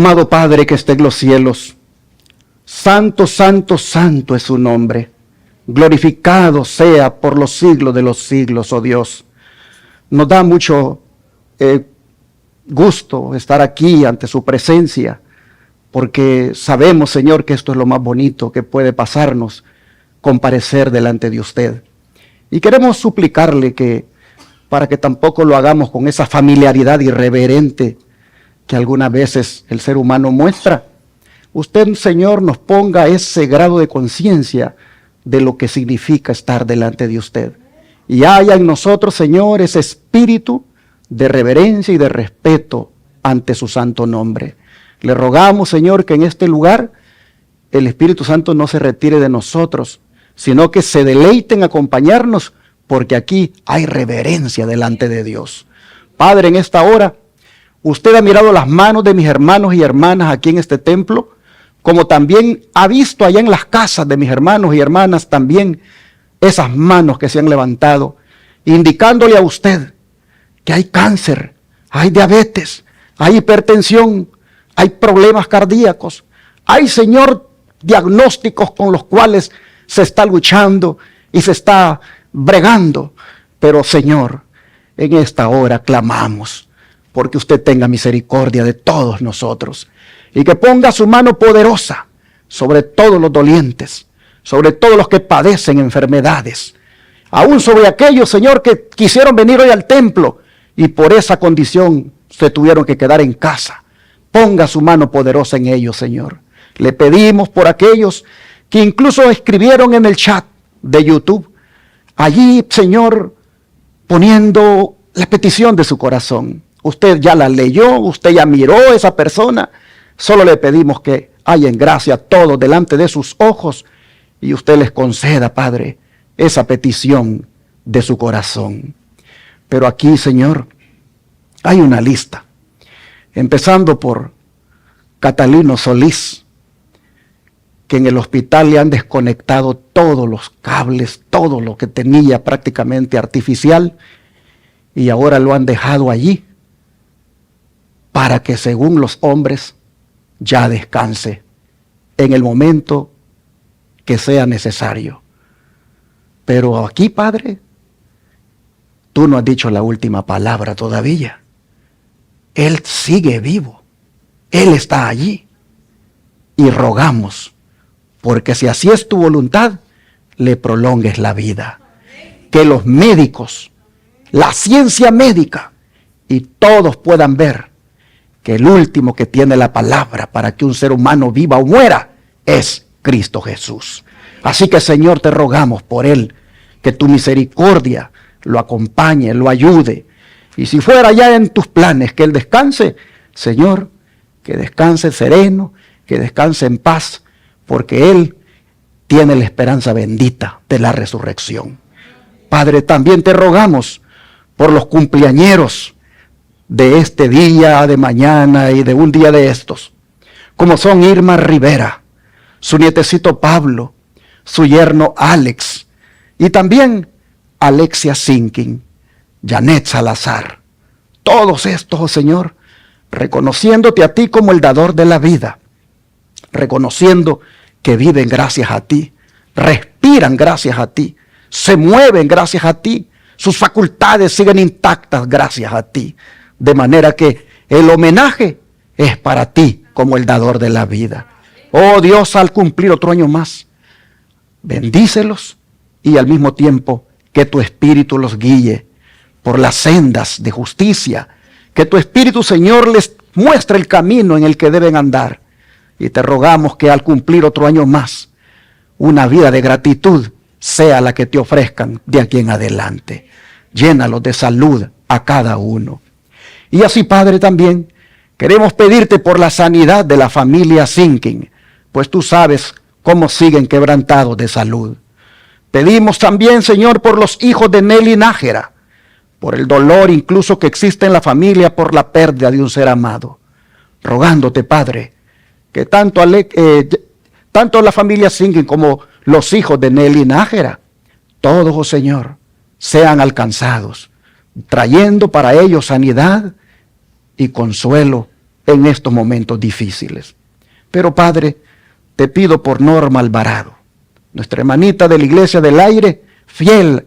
Amado Padre que está en los cielos, santo, santo, santo es su nombre. Glorificado sea por los siglos de los siglos, oh Dios. Nos da mucho gusto estar aquí ante su presencia, porque sabemos, Señor, que esto es lo más bonito que puede pasarnos, comparecer delante de usted. Y queremos suplicarle que, para que tampoco lo hagamos con esa familiaridad irreverente que algunas veces el ser humano muestra, usted, Señor, nos ponga ese grado de conciencia de lo que significa estar delante de usted. Y haya en nosotros, Señor, ese espíritu de reverencia y de respeto ante su santo nombre. Le rogamos, Señor, que en este lugar el Espíritu Santo no se retire de nosotros, sino que se deleite en acompañarnos, porque aquí hay reverencia delante de Dios. Padre, en esta hora, usted ha mirado las manos de mis hermanos y hermanas aquí en este templo, como también ha visto allá en las casas de mis hermanos y hermanas también esas manos que se han levantado, indicándole a usted que hay cáncer, hay diabetes, hay hipertensión, hay problemas cardíacos, hay, Señor, diagnósticos con los cuales se está luchando y se está bregando. Pero, Señor, en esta hora clamamos porque usted tenga misericordia de todos nosotros y que ponga su mano poderosa sobre todos los dolientes, sobre todos los que padecen enfermedades, aún sobre aquellos, Señor, que quisieron venir hoy al templo y por esa condición se tuvieron que quedar en casa. Ponga su mano poderosa en ellos, Señor. Le pedimos por aquellos que incluso escribieron en el chat de YouTube, allí, Señor, poniendo la petición de su corazón. Usted ya la leyó, usted ya miró a esa persona. Solo le pedimos que haya en gracia todo delante de sus ojos y usted les conceda, Padre, esa petición de su corazón. Pero aquí, Señor, hay una lista, empezando por Catalino Solís, que en el hospital le han desconectado todos los cables, todo lo que tenía prácticamente artificial, y ahora lo han dejado allí para que, según los hombres, ya descanse en el momento que sea necesario. Pero aquí, Padre, tú no has dicho la última palabra todavía. Él sigue vivo. Él está allí. Y rogamos, porque si así es tu voluntad, le prolongues la vida. Que los médicos, la ciencia médica y todos puedan ver que el último que tiene la palabra para que un ser humano viva o muera es Cristo Jesús. Así que, Señor, te rogamos por él, que tu misericordia lo acompañe, lo ayude. Y si fuera ya en tus planes que él descanse, Señor, que descanse sereno, que descanse en paz, porque él tiene la esperanza bendita de la resurrección. Padre, también te rogamos por los cumpleañeros de este día, de mañana y de un día de estos, como son Irma Rivera, su nietecito Pablo, su yerno Alex, y también Alexia Sinkin, Janet Salazar. Todos estos, oh Señor, reconociéndote a ti como el dador de la vida, reconociendo que viven gracias a ti, respiran gracias a ti, se mueven gracias a ti, sus facultades siguen intactas gracias a ti, de manera que el homenaje es para ti como el dador de la vida. Oh Dios, al cumplir otro año más, bendícelos y al mismo tiempo que tu Espíritu los guíe por las sendas de justicia, que tu Espíritu, Señor, les muestre el camino en el que deben andar. Y te rogamos que al cumplir otro año más, una vida de gratitud sea la que te ofrezcan de aquí en adelante. Llénalos de salud a cada uno. Y así, Padre, también queremos pedirte por la sanidad de la familia Sinkin, pues tú sabes cómo siguen quebrantados de salud. Pedimos también, Señor, por los hijos de Nelly Nájera, por el dolor incluso que existe en la familia por la pérdida de un ser amado. Rogándote, Padre, que tanto la familia Sinkin como los hijos de Nelly Nájera, todos, oh Señor, sean alcanzados, trayendo para ellos sanidad y consuelo en estos momentos difíciles. Pero Padre, te pido por Norma Alvarado, nuestra hermanita de la Iglesia del Aire, fiel,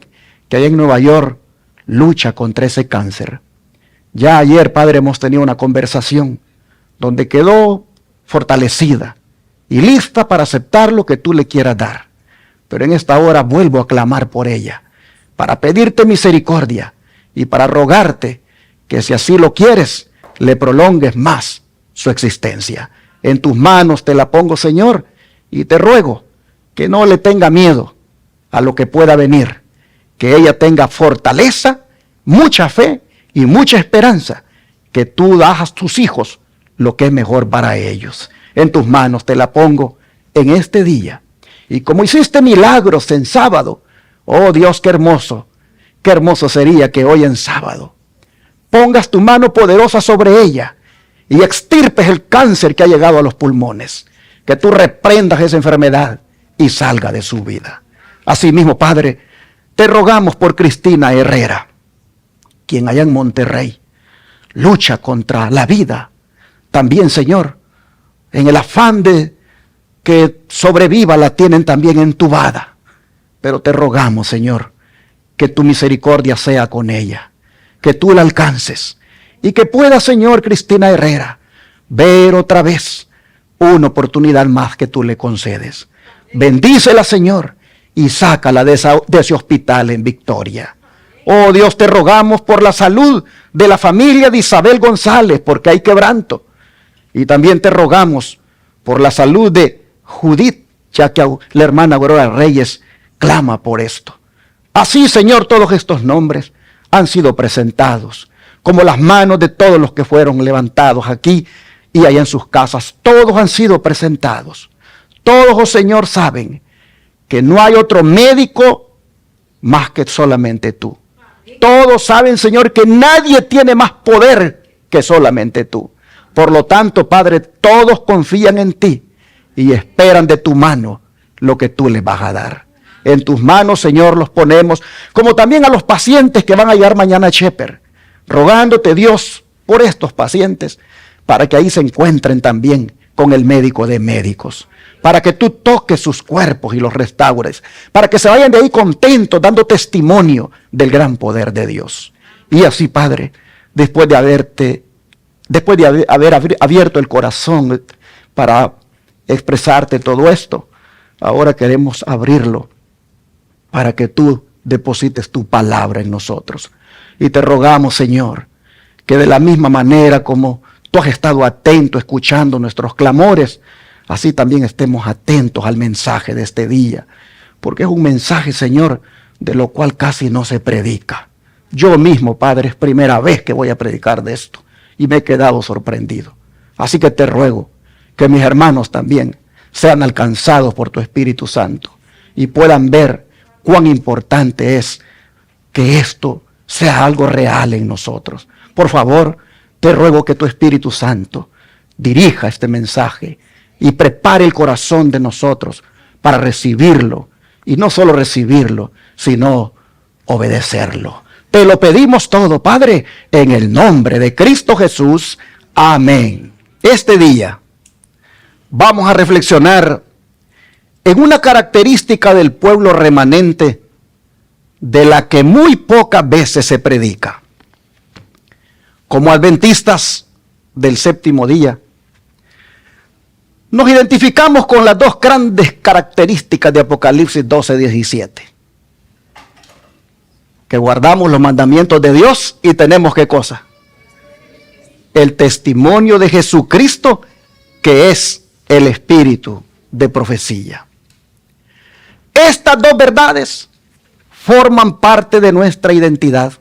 que allá en Nueva York lucha contra ese cáncer. Ya ayer, Padre, hemos tenido una conversación donde quedó fortalecida y lista para aceptar lo que tú le quieras dar. Pero en esta hora vuelvo a clamar por ella, para pedirte misericordia y para rogarte que si así lo quieres, le prolongues más su existencia. En tus manos te la pongo, Señor, y te ruego que no le tenga miedo a lo que pueda venir, que ella tenga fortaleza, mucha fe y mucha esperanza, que tú das a tus hijos lo que es mejor para ellos. En tus manos te la pongo en este día. Y como hiciste milagros en sábado, oh Dios, qué hermoso sería que hoy en sábado pongas tu mano poderosa sobre ella y extirpes el cáncer que ha llegado a los pulmones, que tú reprendas esa enfermedad y salga de su vida. Asimismo, Padre, te rogamos por Cristina Herrera, quien allá en Monterrey lucha contra la vida. También, Señor, en el afán de que sobreviva, la tienen también entubada. Pero te rogamos, Señor, que tu misericordia sea con ella, que tú la alcances y que pueda, Señor, Cristina Herrera ver otra vez una oportunidad más que tú le concedes. Bendícela, Señor, y sácala de ese hospital en victoria. Oh Dios, te rogamos por la salud de la familia de Isabel González, porque hay quebranto. Y también te rogamos por la salud de Judith, ya que la hermana Aurora Reyes clama por esto. Así, Señor, todos estos nombres han sido presentados, como las manos de todos los que fueron levantados aquí y allá en sus casas. Todos han sido presentados. Todos, oh Señor, saben que no hay otro médico más que solamente tú. Todos saben, Señor, que nadie tiene más poder que solamente tú. Por lo tanto, Padre, todos confían en ti y esperan de tu mano lo que tú les vas a dar. En tus manos, Señor, los ponemos, como también a los pacientes que van a llegar mañana a Shepherd, rogándote, Dios, por estos pacientes, para que ahí se encuentren también con el médico de médicos, para que tú toques sus cuerpos y los restaures, para que se vayan de ahí contentos, dando testimonio del gran poder de Dios. Y así, Padre, después de haber abierto el corazón para expresarte todo esto, ahora queremos abrirlo para que tú deposites tu palabra en nosotros. Y te rogamos, Señor, que de la misma manera como tú has estado atento escuchando nuestros clamores, así también estemos atentos al mensaje de este día, porque es un mensaje, Señor, de lo cual casi no se predica. Yo mismo, Padre, es primera vez que voy a predicar de esto y me he quedado sorprendido. Así que te ruego que mis hermanos también sean alcanzados por tu Espíritu Santo y puedan ver cuán importante es que esto sea algo real en nosotros. Por favor, te ruego que tu Espíritu Santo dirija este mensaje y prepare el corazón de nosotros para recibirlo. Y no solo recibirlo, sino obedecerlo. Te lo pedimos todo, Padre, en el nombre de Cristo Jesús. Amén. Este día vamos a reflexionar en una característica del pueblo remanente de la que muy pocas veces se predica. Como adventistas del séptimo día, nos identificamos con las dos grandes características de Apocalipsis 12:17. Que guardamos los mandamientos de Dios y tenemos ¿qué cosa? El testimonio de Jesucristo, que es el espíritu de profecía. Estas dos verdades forman parte de nuestra identidad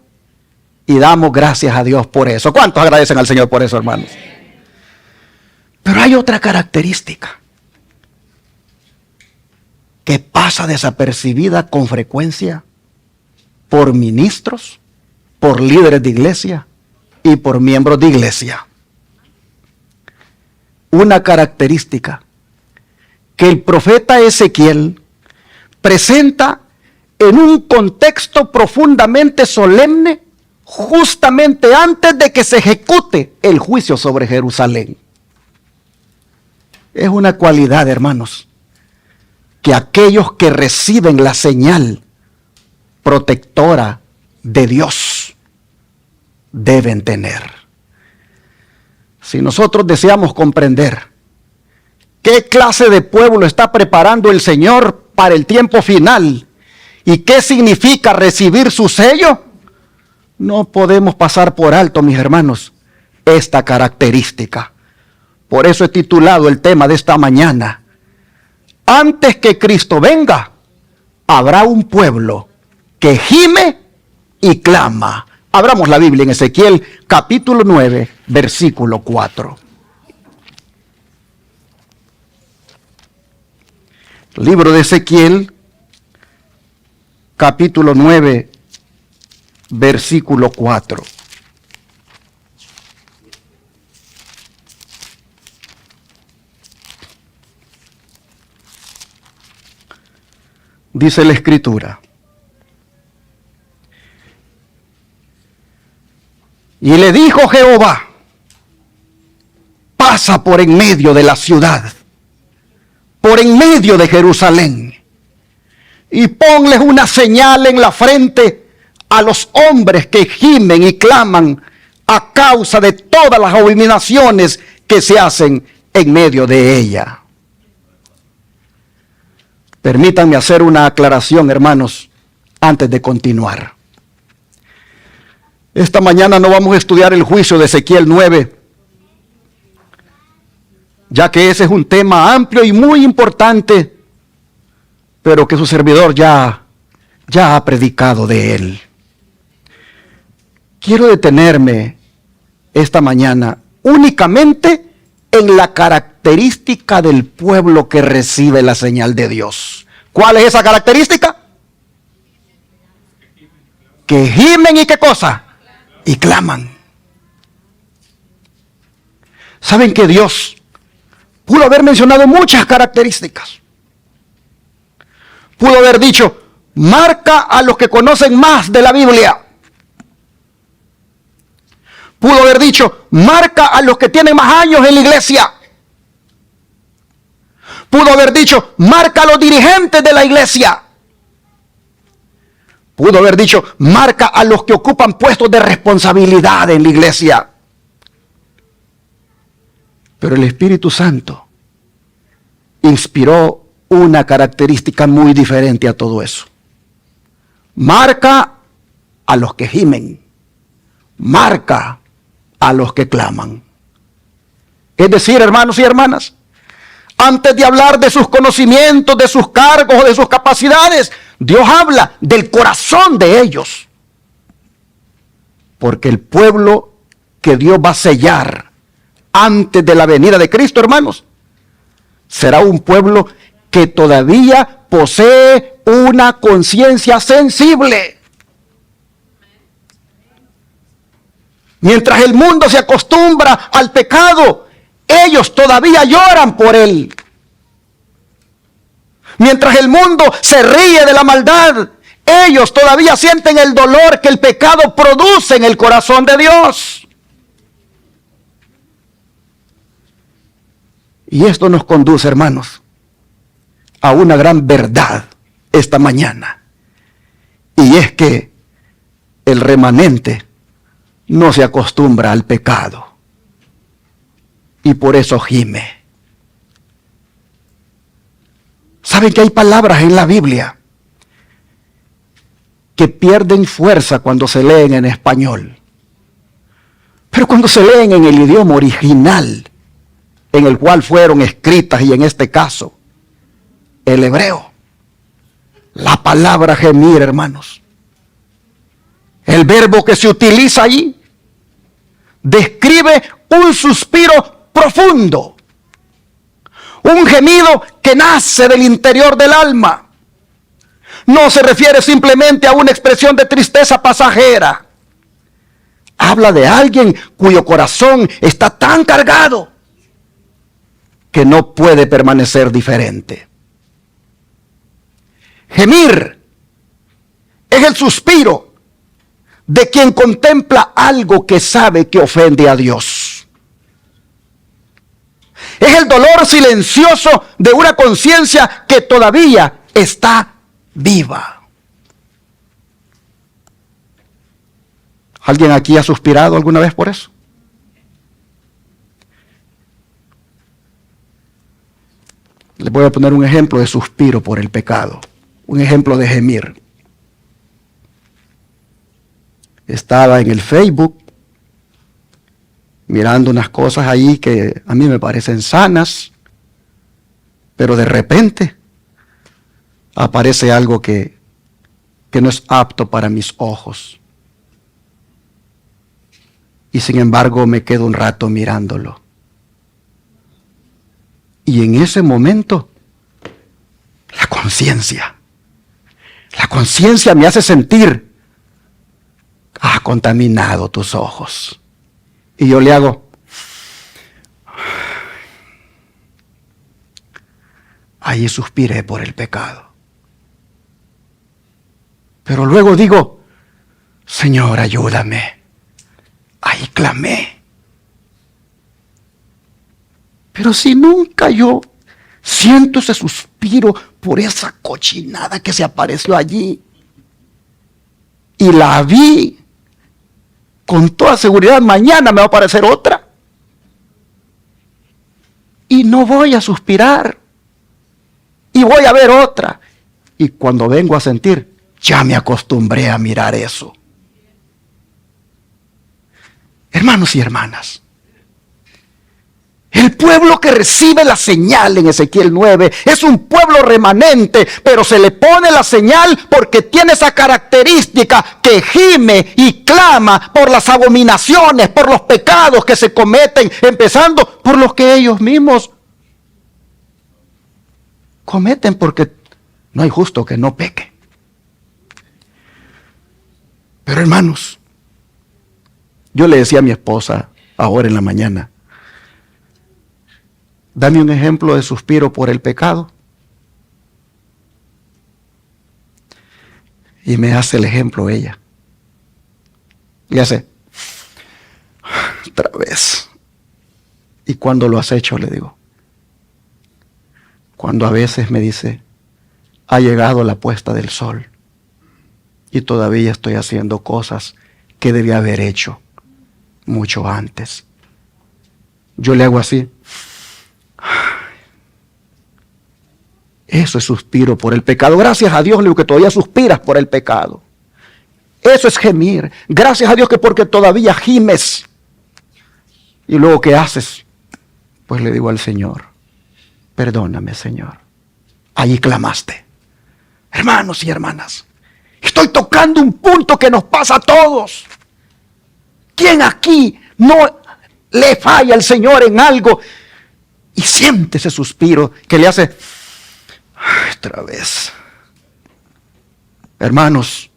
y damos gracias a Dios por eso. ¿Cuántos agradecen al Señor por eso, hermanos? Pero hay otra característica que pasa desapercibida con frecuencia por ministros, por líderes de iglesia y por miembros de iglesia. Una característica que el profeta Ezequiel presenta en un contexto profundamente solemne justamente antes de que se ejecute el juicio sobre Jerusalén. Es una cualidad, hermanos, que aquellos que reciben la señal protectora de Dios deben tener. Si nosotros deseamos comprender qué clase de pueblo está preparando el Señor para el tiempo final y qué significa recibir su sello, no podemos pasar por alto, mis hermanos, esta característica. Por eso he titulado el tema de esta mañana: antes que Cristo venga, habrá un pueblo que gime y clama. Abramos la Biblia en Ezequiel capítulo 9, versículo 4. Libro de Ezequiel, capítulo 9, versículo 4. Dice la Escritura: y le dijo Jehová, pasa por en medio de la ciudad, por en medio de Jerusalén, y ponles una señal en la frente a los hombres que gimen y claman a causa de todas las abominaciones que se hacen en medio de ella. Permítanme hacer una aclaración, hermanos, antes de continuar. Esta mañana no vamos a estudiar el juicio de Ezequiel 9, ya que ese es un tema amplio y muy importante, pero que su servidor ya ha predicado de él. Quiero detenerme esta mañana únicamente en la característica del pueblo que recibe la señal de Dios. ¿Cuál es esa característica? Que gimen y ¿qué cosa? Y claman. ¿Saben que Dios pudo haber mencionado muchas características? Pudo haber dicho, marca a los que conocen más de la Biblia. Pudo haber dicho, marca a los que tienen más años en la iglesia. Pudo haber dicho, marca a los dirigentes de la iglesia. Pudo haber dicho, marca a los que ocupan puestos de responsabilidad en la iglesia. Pero el Espíritu Santo inspiró una característica muy diferente a todo eso. Marca a los que gimen. Marca a los que claman. Es decir, hermanos y hermanas, antes de hablar de sus conocimientos, de sus cargos o de sus capacidades, Dios habla del corazón de ellos. Porque el pueblo que Dios va a sellar antes de la venida de Cristo, hermanos, será un pueblo que todavía posee una conciencia sensible. Mientras el mundo se acostumbra al pecado, ellos todavía lloran por él. Mientras el mundo se ríe de la maldad, ellos todavía sienten el dolor que el pecado produce en el corazón de Dios. Y esto nos conduce, hermanos, a una gran verdad esta mañana. Y es que el remanente no se acostumbra al pecado. Y por eso gime. ¿Saben que hay palabras en la Biblia que pierden fuerza cuando se leen en español? Pero cuando se leen en el idioma original en el cual fueron escritas, y en este caso, el hebreo, la palabra gemir, hermanos, el verbo que se utiliza allí, describe un suspiro profundo, un gemido que nace del interior del alma. No se refiere simplemente a una expresión de tristeza pasajera. Habla de alguien cuyo corazón está tan cargado que no puede permanecer diferente. Gemir es el suspiro de quien contempla algo que sabe que ofende a Dios. Es el dolor silencioso de una conciencia que todavía está viva. ¿Alguien aquí ha suspirado alguna vez por eso? Les voy a poner un ejemplo de suspiro por el pecado, un ejemplo de gemir. Estaba en el Facebook mirando unas cosas ahí que a mí me parecen sanas, pero de repente aparece algo que no es apto para mis ojos. Y sin embargo me quedo un rato mirándolo. Y en ese momento, la conciencia me hace sentir, ha contaminado tus ojos. Y yo le hago, ahí suspiré por el pecado. Pero luego digo, Señor, ayúdame. Ahí clamé. Pero si nunca yo siento ese suspiro por esa cochinada que se apareció allí, y la vi, con toda seguridad mañana me va a aparecer otra. Y no voy a suspirar. Y voy a ver otra. Y cuando vengo a sentir, ya me acostumbré a mirar eso. Hermanos y hermanas, el pueblo que recibe la señal en Ezequiel 9 es un pueblo remanente, pero se le pone la señal porque tiene esa característica que gime y clama por las abominaciones, por los pecados que se cometen, empezando por los que ellos mismos cometen, porque no hay justo que no peque. Pero hermanos, yo le decía a mi esposa ahora en la mañana, dame un ejemplo de suspiro por el pecado. Y me hace el ejemplo ella. Y hace, otra vez. ¿Y cuándo lo has hecho? Le digo. Cuando a veces me dice, ha llegado la puesta del sol y todavía estoy haciendo cosas que debía haber hecho mucho antes. Yo le hago así. Eso es suspiro por el pecado. Gracias a Dios, le digo, que todavía suspiras por el pecado. Eso es gemir. Gracias a Dios que porque todavía gimes. Y luego, ¿qué haces? Pues le digo al Señor, perdóname, Señor. Allí clamaste. Hermanos y hermanas, estoy tocando un punto que nos pasa a todos. ¿Quién aquí no le falla al Señor en algo y siente ese suspiro que le hace otra vez? Hermanos,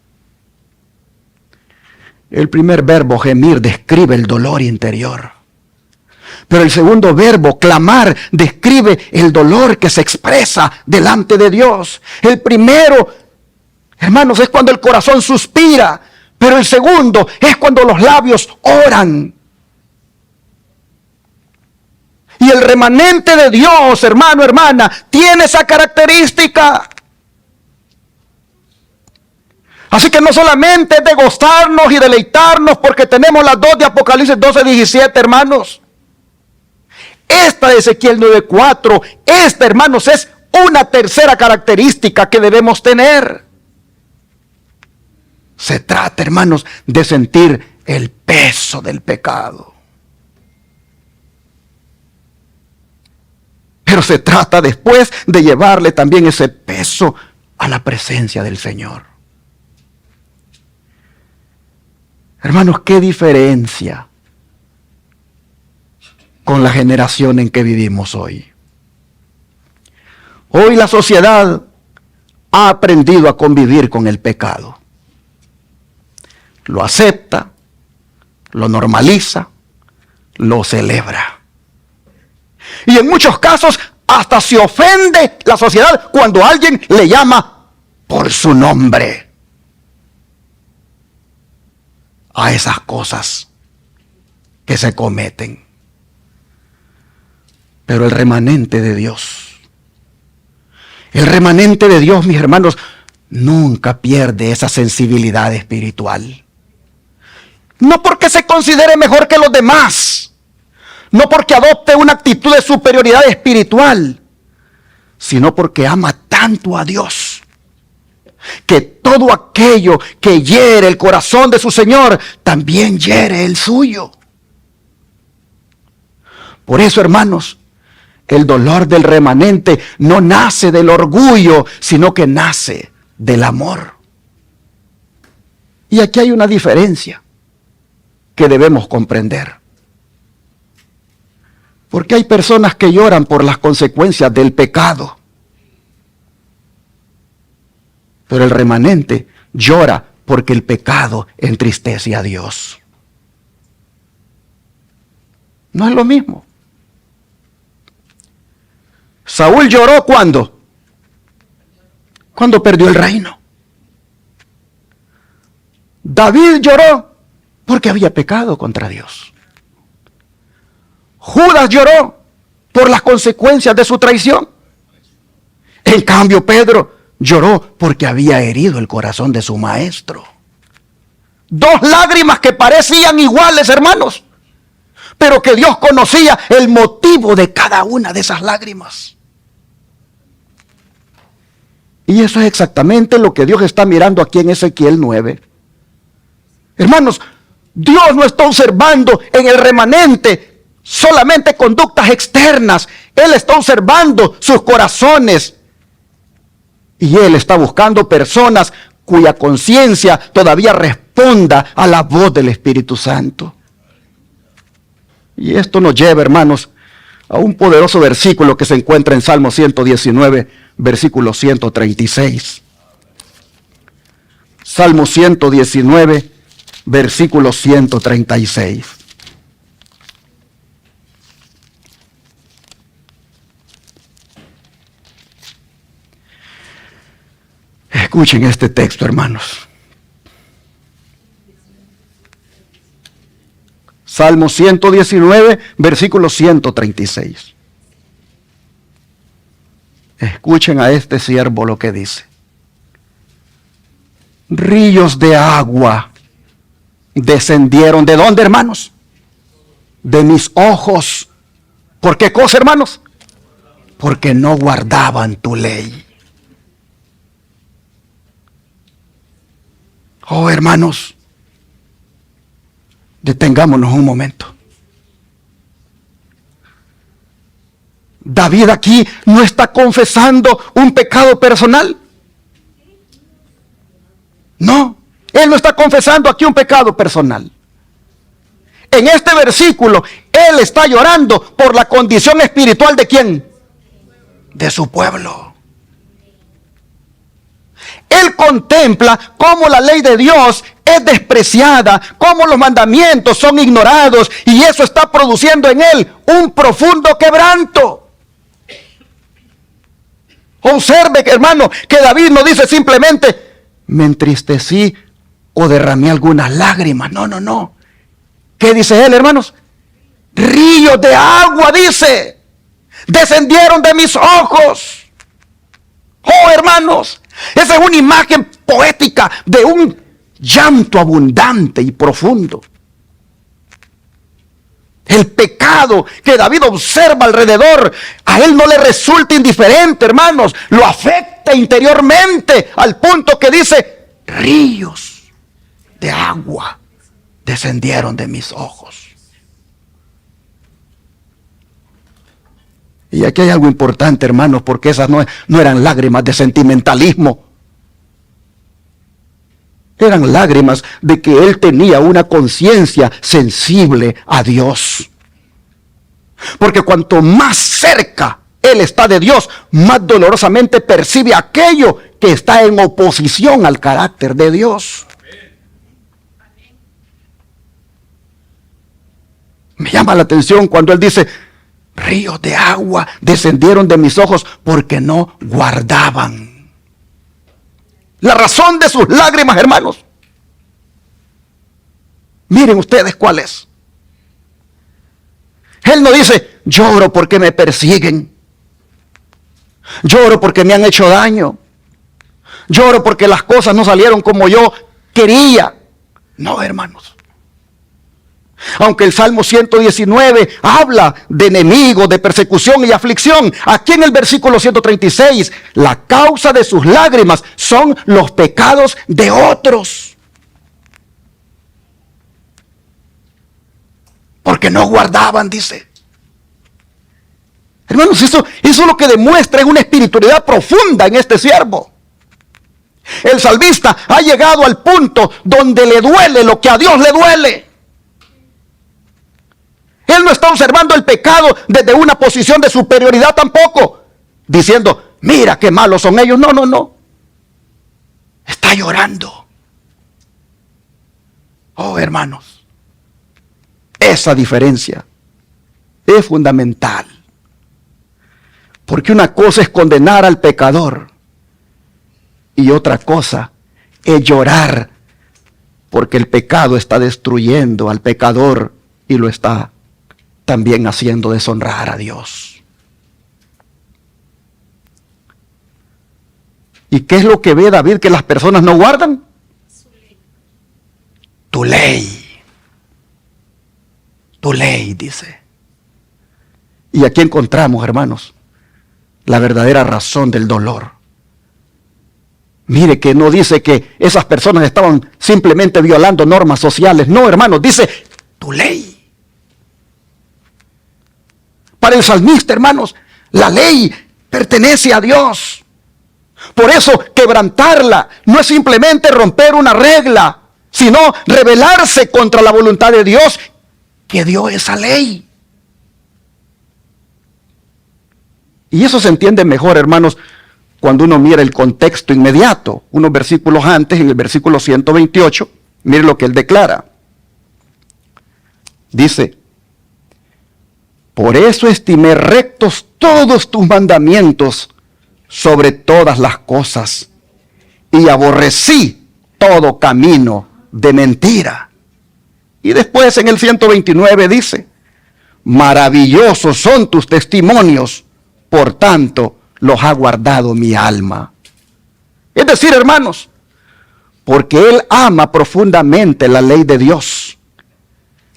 el primer verbo, gemir, describe el dolor interior. Pero el segundo verbo, clamar, describe el dolor que se expresa delante de Dios. El primero, hermanos, es cuando el corazón suspira. Pero el segundo es cuando los labios oran. Y el remanente de Dios, hermano, hermana, tiene esa característica. Así que no solamente es de gozarnos y deleitarnos porque tenemos las dos de Apocalipsis 12:17, hermanos. Esta de Ezequiel 9:4, esta, hermanos, es una tercera característica que debemos tener. Se trata, hermanos, de sentir el peso del pecado. Pero se trata después de llevarle también ese peso a la presencia del Señor. Hermanos, qué diferencia con la generación en que vivimos hoy. Hoy la sociedad ha aprendido a convivir con el pecado. Lo acepta, lo normaliza, lo celebra. Y en muchos casos hasta se ofende la sociedad cuando alguien le llama por su nombre. a esas cosas que se cometen. Pero el remanente de Dios, mis hermanos, nunca pierde esa sensibilidad espiritual. No porque se considere mejor que los demás, no porque adopte una actitud de superioridad espiritual, sino porque ama tanto a Dios, que todo aquello que hiere el corazón de su Señor, también hiere el suyo. Por eso, hermanos, el dolor del remanente no nace del orgullo, sino que nace del amor. Y aquí hay una diferencia que debemos comprender. Porque hay personas que lloran por las consecuencias del pecado. Pero el remanente llora porque el pecado entristece a Dios. No es lo mismo. Saúl lloró ¿cuándo? Cuando perdió el reino. David lloró porque había pecado contra Dios. Judas lloró por las consecuencias de su traición. En cambio, Pedro lloró porque había herido el corazón de su maestro. Dos lágrimas que parecían iguales, hermanos, pero que Dios conocía el motivo de cada una de esas lágrimas. Y eso es exactamente lo que Dios está mirando aquí en Ezequiel 9. Hermanos, Dios no está observando en el remanente solamente conductas externas. Él está observando sus corazones. Y Él está buscando personas cuya conciencia todavía responda a la voz del Espíritu Santo. Y esto nos lleva, hermanos, a un poderoso versículo que se encuentra en Salmo 119, versículo 136. Salmo 119, versículo 136. Escuchen este texto, hermanos. Salmo 119, versículo 136. Escuchen a este siervo lo que dice. Ríos de agua descendieron. ¿De dónde, hermanos? De mis ojos. ¿Por qué cosa, hermanos? Porque no guardaban tu ley. Oh, hermanos, detengámonos un momento. David aquí no está confesando un pecado personal. No, él no está confesando aquí un pecado personal. En este versículo, él está llorando por la condición espiritual ¿de quién? De su pueblo. Él contempla cómo la ley de Dios es despreciada, cómo los mandamientos son ignorados, y eso está produciendo en él un profundo quebranto. Observe, hermano, que David no dice simplemente, me entristecí o derramé algunas lágrimas. No, no, no. ¿Qué dice él, hermanos? Ríos de agua, dice, descendieron de mis ojos. Oh, hermanos, esa es una imagen poética de un llanto abundante y profundo. El pecado que David observa alrededor, a él no le resulta indiferente, hermanos. Lo afecta interiormente al punto que dice, ríos de agua descendieron de mis ojos. Y aquí hay algo importante, hermanos, porque esas no eran lágrimas de sentimentalismo. Eran lágrimas de que él tenía una conciencia sensible a Dios. Porque cuanto más cerca él está de Dios, más dolorosamente percibe aquello que está en oposición al carácter de Dios. Me llama la atención cuando él dice, ríos de agua descendieron de mis ojos porque no guardaban. La razón de sus lágrimas, hermanos, Miren ustedes cuál es. Él no dice, lloro porque me persiguen. Lloro porque me han hecho daño. Lloro porque las cosas no salieron como yo quería. No, hermanos. Aunque el Salmo 119 habla de enemigos, de persecución y aflicción, aquí en el versículo 136, la causa de sus lágrimas son los pecados de otros. Porque no guardaban, dice. Hermanos, eso es lo que demuestra, es una espiritualidad profunda en este siervo. El salmista ha llegado al punto donde le duele lo que a Dios le duele. Él no está observando el pecado desde una posición de superioridad tampoco, diciendo, mira qué malos son ellos. No, no, no. Está llorando. Oh, hermanos, esa diferencia es fundamental. Porque una cosa es condenar al pecador y otra cosa es llorar porque el pecado está destruyendo al pecador y lo está también haciendo deshonrar a Dios. ¿Y qué es lo que ve David que las personas no guardan? Tu ley. Tu ley, dice. Y aquí encontramos, hermanos, la verdadera razón del dolor. Mire que no dice que esas personas estaban simplemente violando normas sociales. No, hermanos, dice tu ley. Para el salmista, hermanos, la ley pertenece a Dios. Por eso, quebrantarla no es simplemente romper una regla, sino rebelarse contra la voluntad de Dios que dio esa ley. Y eso se entiende mejor, hermanos, cuando uno mira el contexto inmediato. Unos versículos antes, en el versículo 128, mire lo que él declara. Dice, por eso estimé rectos todos tus mandamientos sobre todas las cosas, y aborrecí todo camino de mentira. Y después en el 129 dice, maravillosos son tus testimonios, por tanto los ha guardado mi alma. Es decir, hermanos, porque él ama profundamente la ley de Dios,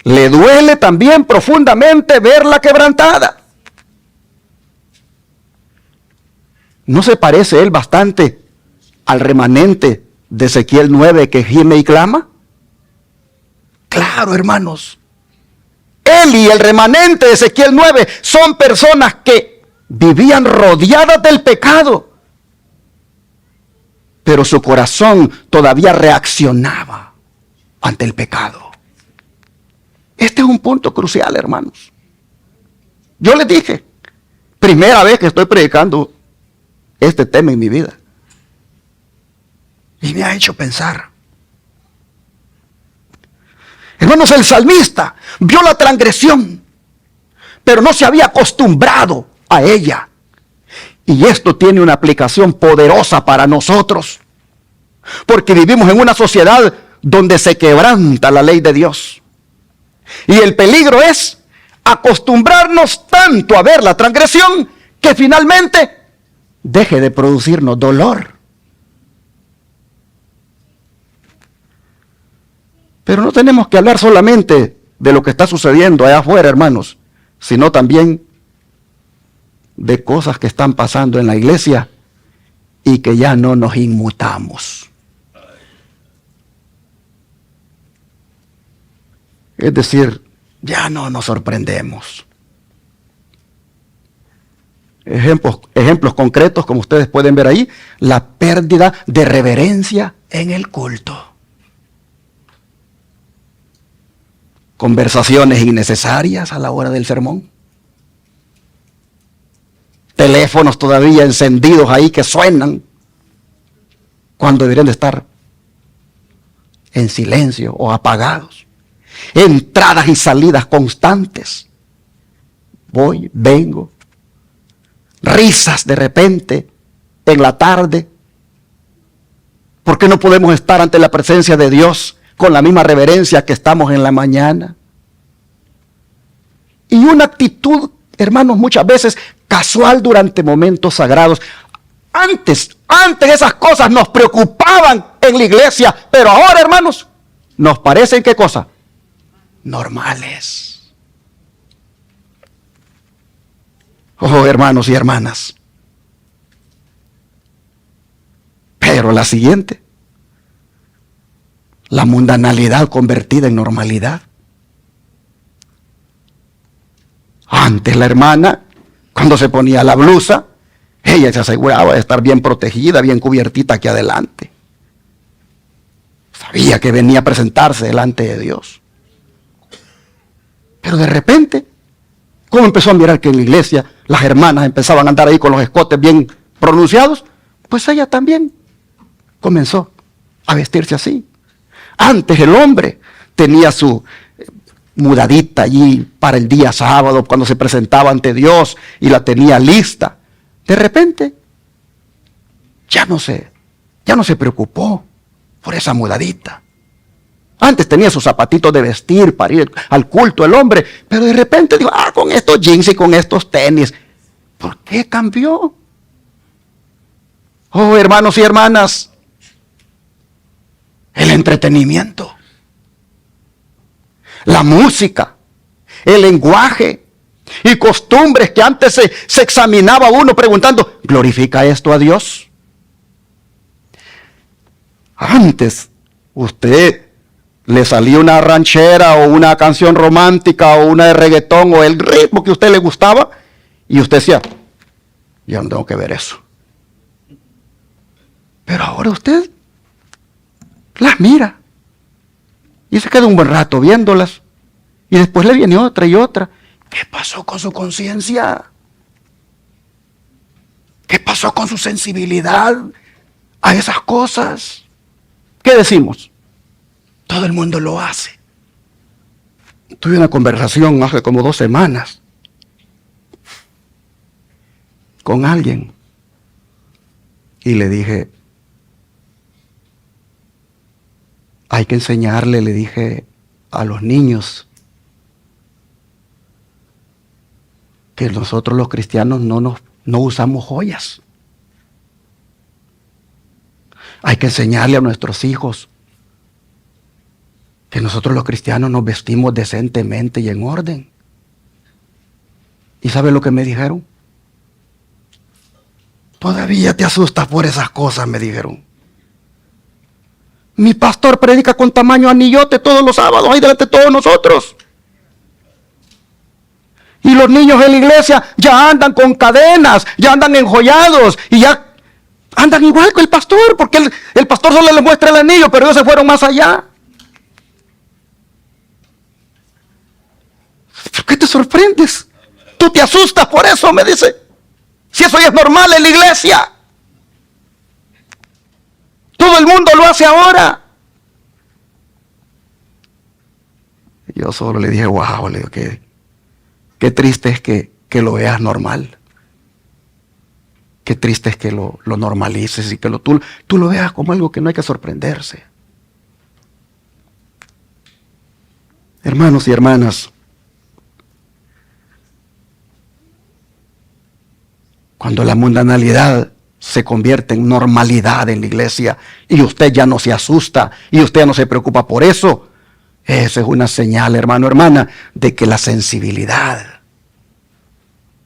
le duele también profundamente verla quebrantada. ¿No se parece él bastante al remanente de Ezequiel 9 que gime y clama? Claro, hermanos. Él y el remanente de Ezequiel 9 son personas que vivían rodeadas del pecado, pero su corazón todavía reaccionaba ante el pecado. Este es un punto crucial, hermanos. Yo les dije, primera vez que estoy predicando este tema en mi vida, y me ha hecho pensar. Hermanos, el salmista vio la transgresión, pero no se había acostumbrado a ella. Y esto tiene una aplicación poderosa para nosotros, porque vivimos en una sociedad donde se quebranta la ley de Dios. Y el peligro es acostumbrarnos tanto a ver la transgresión que finalmente deje de producirnos dolor. Pero no tenemos que hablar solamente de lo que está sucediendo allá afuera, hermanos, sino también de cosas que están pasando en la iglesia y que ya no nos inmutamos. Es decir, ya no nos sorprendemos. Ejemplos concretos, como ustedes pueden ver ahí, la pérdida de reverencia en el culto. Conversaciones innecesarias a la hora del sermón. Teléfonos todavía encendidos ahí que suenan cuando deberían de estar en silencio o apagados. Entradas y salidas constantes. Voy, vengo. Risas de repente en la tarde. ¿Por qué no podemos estar ante la presencia de Dios con la misma reverencia que estamos en la mañana. Y una actitud, hermanos, muchas veces casual durante momentos sagrados. Antes esas cosas nos preocupaban en la iglesia, pero ahora, hermanos, nos parecen, ¿qué cosa? Normales. Oh, hermanos y hermanas. Pero la siguiente, la mundanalidad convertida en normalidad. Antes la hermana, cuando se ponía la blusa, ella se aseguraba de estar bien protegida, bien cubiertita aquí adelante. Sabía que venía a presentarse delante de Dios. Pero de repente, como empezó a mirar que en la iglesia las hermanas empezaban a andar ahí con los escotes bien pronunciados, pues ella también comenzó a vestirse así. Antes el hombre tenía su mudadita allí para el día sábado cuando se presentaba ante Dios y la tenía lista. De repente ya no se preocupó por esa mudadita. Antes tenía sus zapatitos de vestir para ir al culto el hombre, pero de repente dijo, con estos jeans y con estos tenis. ¿Por qué cambió? Oh, hermanos y hermanas, el entretenimiento, la música, el lenguaje y costumbres que antes se examinaba uno preguntando, ¿glorifica esto a Dios? Antes usted le salía una ranchera o una canción romántica o una de reggaetón o el ritmo que a usted le gustaba y usted decía, yo no tengo que ver eso. Pero ahora usted las mira y se queda un buen rato viéndolas y después le viene otra y otra. ¿Qué pasó con su conciencia? ¿Qué pasó con su sensibilidad a esas cosas? ¿Qué decimos? Todo el mundo lo hace. Tuve una conversación hace como 2 semanas con alguien y le dije, hay que enseñarle, le dije, a los niños que nosotros los cristianos no usamos joyas. Hay que enseñarle a nuestros hijos que nosotros los cristianos nos vestimos decentemente y en orden. ¿Y sabe lo que me dijeron? Todavía te asustas por esas cosas, me dijeron. Mi pastor predica con tamaño anillote todos los sábados, ahí delante de todos nosotros. Y los niños en la iglesia ya andan con cadenas, ya andan enjollados y ya andan igual que el pastor, porque el pastor solo les muestra el anillo, pero ellos se fueron más allá. ¿Por qué te sorprendes? Tú te asustas por eso, me dice. Si eso ya es normal en la iglesia. Todo el mundo lo hace ahora. Yo solo le dije, wow, le digo, qué triste es que lo veas normal. Qué triste es que lo normalices y que tú lo veas como algo que no hay que sorprenderse. Hermanos y hermanas, cuando la mundanalidad se convierte en normalidad en la iglesia y usted ya no se asusta y usted ya no se preocupa por eso, esa es una señal, hermano, hermana, de que la sensibilidad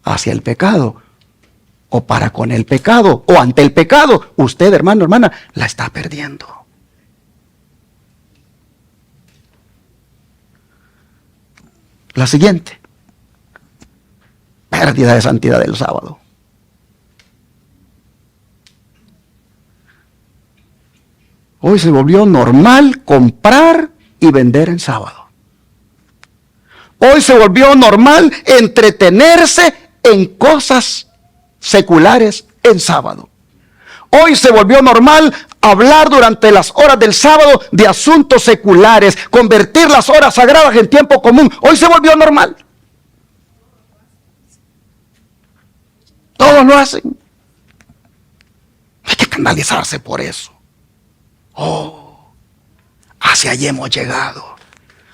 hacia el pecado o para con el pecado o ante el pecado, usted, hermano, hermana, la está perdiendo. La siguiente, pérdida de santidad del sábado. Hoy se volvió normal comprar y vender en sábado. Hoy se volvió normal entretenerse en cosas seculares en sábado. Hoy se volvió normal hablar durante las horas del sábado de asuntos seculares, convertir las horas sagradas en tiempo común. Hoy se volvió normal. Todos lo hacen. No hay que escandalizarse por eso. Oh, casi allí hemos llegado.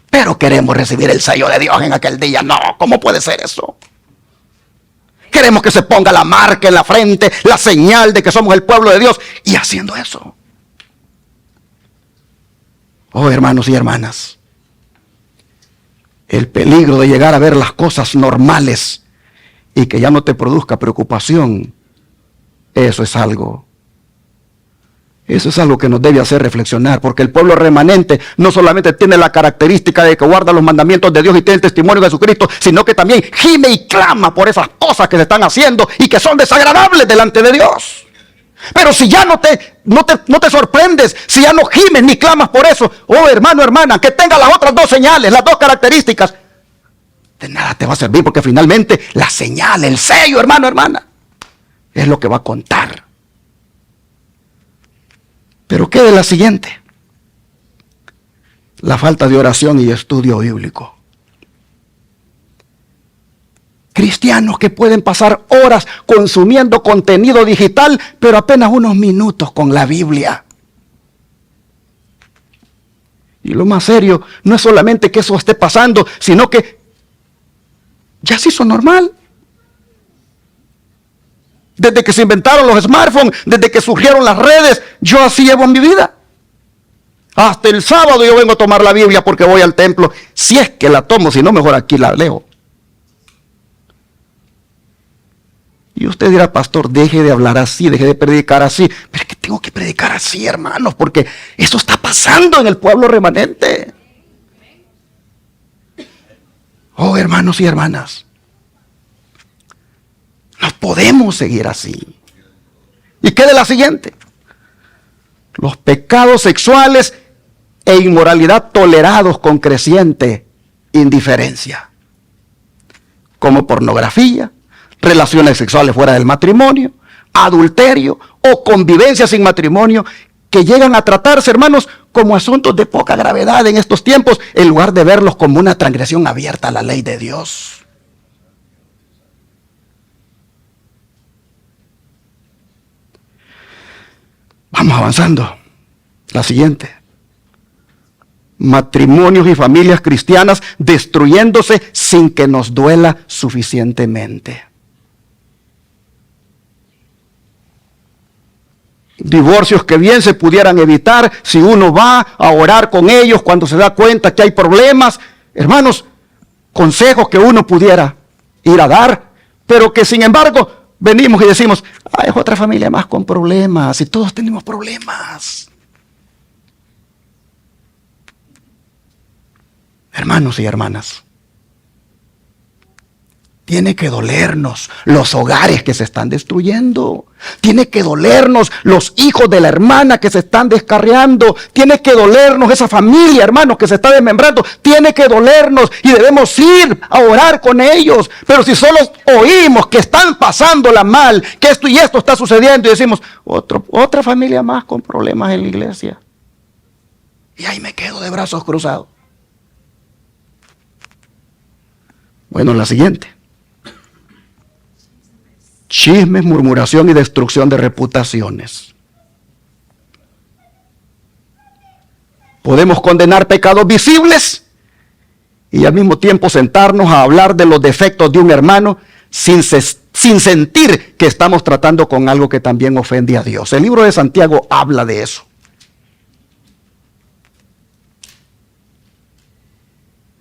Pero queremos recibir el sello de Dios en aquel día. No, ¿cómo puede ser eso? Queremos que se ponga la marca en la frente, la señal de que somos el pueblo de Dios. Y haciendo eso. Oh, hermanos y hermanas. El peligro de llegar a ver las cosas normales y que ya no te produzca preocupación. Eso es algo que nos debe hacer reflexionar, porque el pueblo remanente no solamente tiene la característica de que guarda los mandamientos de Dios y tiene el testimonio de Jesucristo, sino que también gime y clama por esas cosas que se están haciendo y que son desagradables delante de Dios. Pero si ya no te sorprendes, si ya no gimes ni clamas por eso, oh hermano, hermana, que tenga las otras dos señales, las dos características, de nada te va a servir, porque finalmente la señal, el sello, hermano, hermana, es lo que va a contar. Pero ¿qué de la siguiente? La falta de oración y estudio bíblico. Cristianos que pueden pasar horas consumiendo contenido digital, pero apenas unos minutos con la Biblia. Y lo más serio, no es solamente que eso esté pasando, sino que ya se hizo normal. Desde que se inventaron los smartphones, desde que surgieron las redes, yo así llevo en mi vida. Hasta el sábado yo vengo a tomar la Biblia porque voy al templo. Si es que la tomo, si no, mejor aquí la leo. Y usted dirá, pastor, deje de hablar así, deje de predicar así. Pero es que tengo que predicar así, hermanos, porque eso está pasando en el pueblo remanente. Oh, hermanos y hermanas. No podemos seguir así. ¿Y qué de la siguiente? Los pecados sexuales e inmoralidad tolerados con creciente indiferencia. Como pornografía, relaciones sexuales fuera del matrimonio, adulterio o convivencia sin matrimonio, que llegan a tratarse, hermanos, como asuntos de poca gravedad en estos tiempos, en lugar de verlos como una transgresión abierta a la ley de Dios. Vamos avanzando. La siguiente. Matrimonios y familias cristianas destruyéndose sin que nos duela suficientemente. Divorcios que bien se pudieran evitar si uno va a orar con ellos cuando se da cuenta que hay problemas. Hermanos, consejos que uno pudiera ir a dar, pero que sin embargo venimos y decimos, es otra familia más con problemas y todos tenemos problemas. Hermanos y hermanas, tiene que dolernos los hogares que se están destruyendo. Tiene que dolernos los hijos de la hermana que se están descarriando. Tiene que dolernos esa familia, hermanos, que se está desmembrando. Tiene que dolernos y debemos ir a orar con ellos. Pero si solo oímos que están pasándola mal, que esto y esto está sucediendo y decimos, otra familia más con problemas en la iglesia. Y ahí me quedo de brazos cruzados. Bueno, la siguiente. Chismes, murmuración y destrucción de reputaciones. Podemos condenar pecados visibles y al mismo tiempo sentarnos a hablar de los defectos de un hermano sin sentir que estamos tratando con algo que también ofende a Dios. El libro de Santiago habla de eso.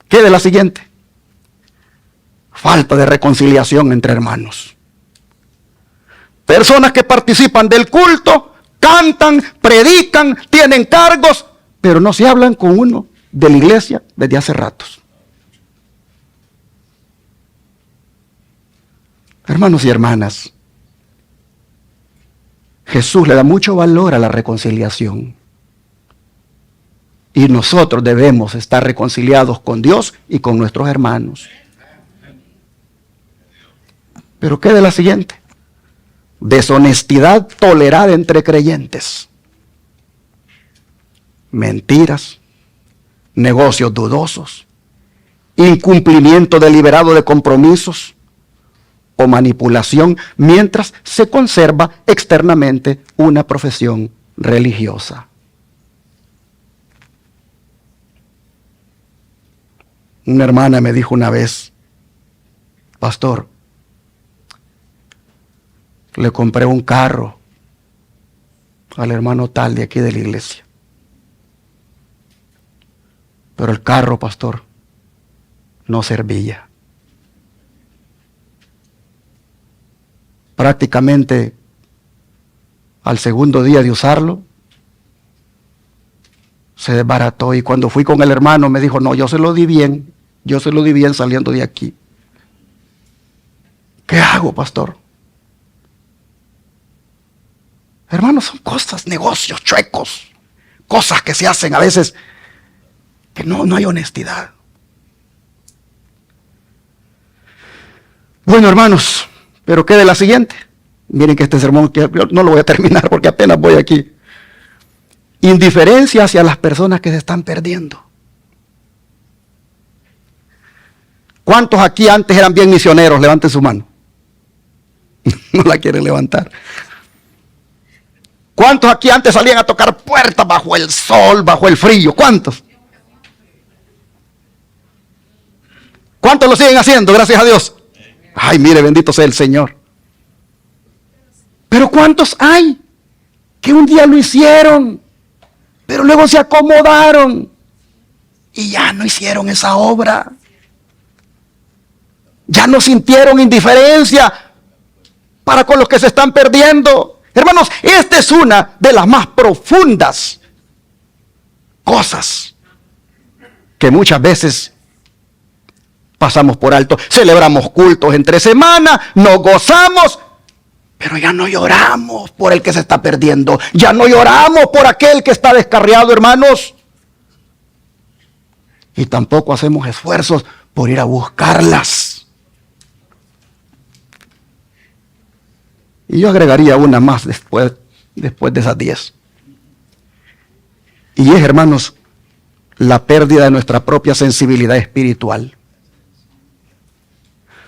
¿Qué de la siguiente? Falta de reconciliación entre hermanos. Personas que participan del culto, cantan, predican, tienen cargos, pero no se hablan con uno de la iglesia desde hace ratos. Hermanos y hermanas, Jesús le da mucho valor a la reconciliación. Y nosotros debemos estar reconciliados con Dios y con nuestros hermanos. Pero ¿qué de la siguiente? Deshonestidad tolerada entre creyentes. Mentiras, negocios dudosos, incumplimiento deliberado de compromisos o manipulación mientras se conserva externamente una profesión religiosa. Una hermana me dijo una vez: pastor, le compré un carro al hermano tal de aquí de la iglesia. Pero el carro, pastor, no servía. Prácticamente al segundo día de usarlo, se desbarató. Y cuando fui con el hermano me dijo: no, yo se lo di bien saliendo de aquí. ¿Qué hago, pastor? Hermanos, son cosas, negocios chuecos, cosas que se hacen a veces que no hay honestidad. Bueno, hermanos, pero quede la siguiente. Miren que este sermón que no lo voy a terminar porque apenas voy aquí. Indiferencia hacia las personas que se están perdiendo. ¿Cuántos aquí antes eran bien misioneros? Levanten su mano. No la quieren levantar. ¿Cuántos aquí antes salían a tocar puertas bajo el sol, bajo el frío? ¿Cuántos? ¿Cuántos lo siguen haciendo? Gracias a Dios. Ay, mire, bendito sea el Señor. Pero ¿cuántos hay que un día lo hicieron, pero luego se acomodaron y ya no hicieron esa obra? Ya no sintieron indiferencia para con los que se están perdiendo. Hermanos, esta es una de las más profundas cosas que muchas veces pasamos por alto. Celebramos cultos entre semana, nos gozamos, pero ya no lloramos por el que se está perdiendo. Ya no lloramos por aquel que está descarriado, hermanos. Y tampoco hacemos esfuerzos por ir a buscarlas. Y yo agregaría una más después de esas 10. Y es, hermanos, la pérdida de nuestra propia sensibilidad espiritual.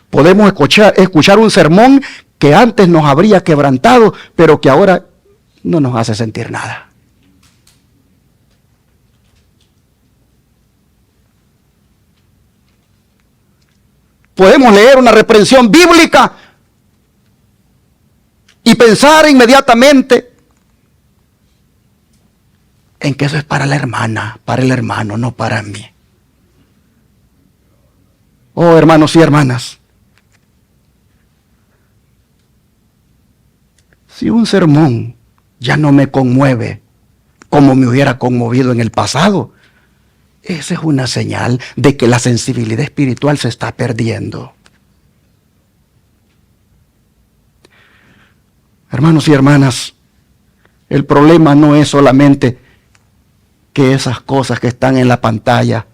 Podemos escuchar un sermón que antes nos habría quebrantado, pero que ahora no nos hace sentir nada. Podemos leer una reprensión bíblica y pensar inmediatamente en que eso es para la hermana, para el hermano, no para mí. Oh, hermanos y hermanas, si un sermón ya no me conmueve como me hubiera conmovido en el pasado, esa es una señal de que la sensibilidad espiritual se está perdiendo. Hermanos y hermanas, el problema no es solamente que esas cosas que están en la pantalla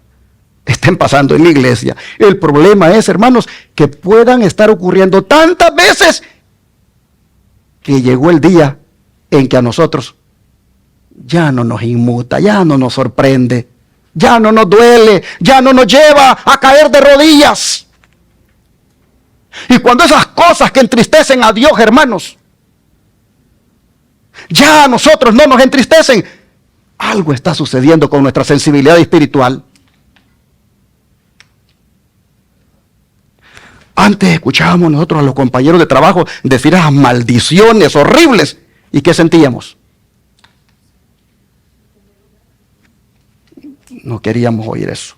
estén pasando en la iglesia. El problema es, hermanos, que puedan estar ocurriendo tantas veces que llegó el día en que a nosotros ya no nos inmuta, ya no nos sorprende, ya no nos duele, ya no nos lleva a caer de rodillas. Y cuando esas cosas que entristecen a Dios, hermanos, ya a nosotros no nos entristecen, algo está sucediendo con nuestra sensibilidad espiritual. Antes escuchábamos nosotros a los compañeros de trabajo decir esas maldiciones horribles. ¿Y qué sentíamos? No queríamos oír eso.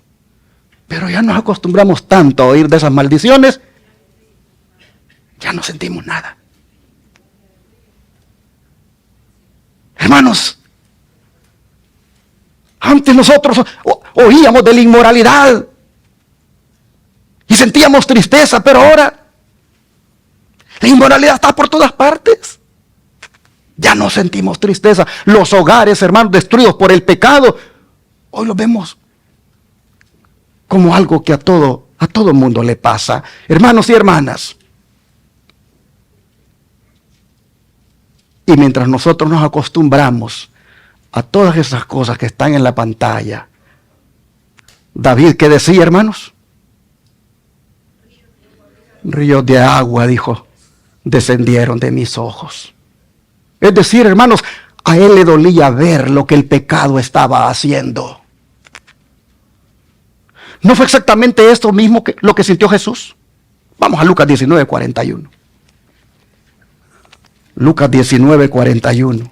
Pero ya nos acostumbramos tanto a oír de esas maldiciones, ya no sentimos nada. Hermanos, antes nosotros oíamos de la inmoralidad y sentíamos tristeza, pero ahora la inmoralidad está por todas partes. Ya no sentimos tristeza. Los hogares, hermanos, destruidos por el pecado, hoy los vemos como algo que a todo mundo le pasa. Hermanos y hermanas, y mientras nosotros nos acostumbramos a todas esas cosas que están en la pantalla, David, ¿qué decía, hermanos? Ríos de agua, dijo, descendieron de mis ojos. Es decir, hermanos, a él le dolía ver lo que el pecado estaba haciendo. ¿No fue exactamente esto mismo que lo que sintió Jesús? Vamos a Lucas 19:41. Lucas 19:41.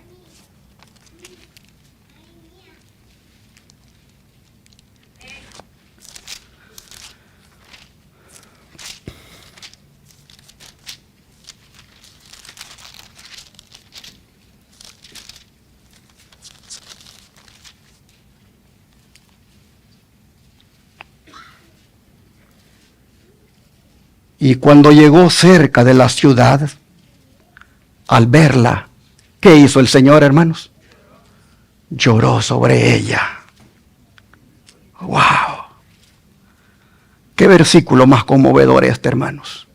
Y cuando llegó cerca de la ciudad, al verla, ¿qué hizo el Señor, hermanos? Lloró sobre ella. ¡Wow! Qué versículo más conmovedor este, hermanos.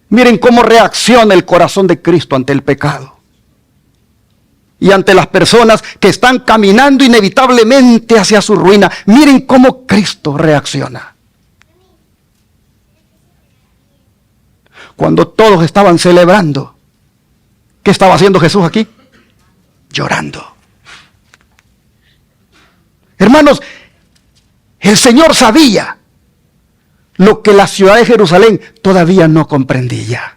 Miren cómo reacciona el corazón de Cristo ante el pecado. Y ante las personas que están caminando inevitablemente hacia su ruina. Miren cómo Cristo reacciona. Cuando todos estaban celebrando, ¿qué estaba haciendo Jesús aquí? Llorando. Hermanos, el Señor sabía lo que la ciudad de Jerusalén todavía no comprendía.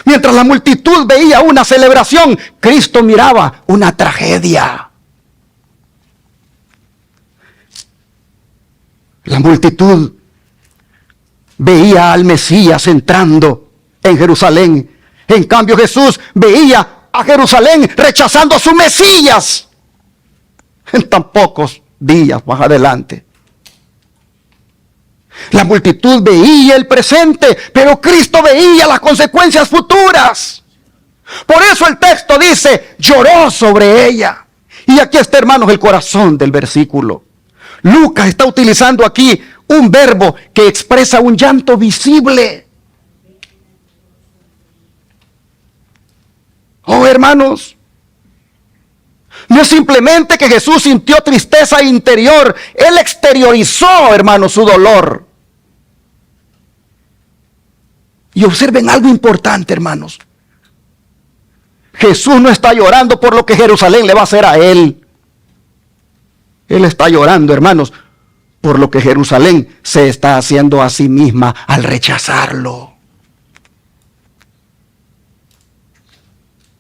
Mientras la multitud veía una celebración, Cristo miraba una tragedia. La multitud veía al Mesías entrando en Jerusalén. En cambio, Jesús veía a Jerusalén rechazando a su Mesías en tan pocos días más adelante. La multitud veía el presente, pero Cristo veía las consecuencias futuras. Por eso el texto dice, lloró sobre ella. Y aquí está, hermanos, el corazón del versículo. Lucas está utilizando aquí un verbo que expresa un llanto visible. Oh, hermanos, no es simplemente que Jesús sintió tristeza interior. Él exteriorizó, hermanos, su dolor. Y observen algo importante, hermanos. Jesús no está llorando por lo que Jerusalén le va a hacer a él. Él está llorando, hermanos, por lo que Jerusalén se está haciendo a sí misma al rechazarlo.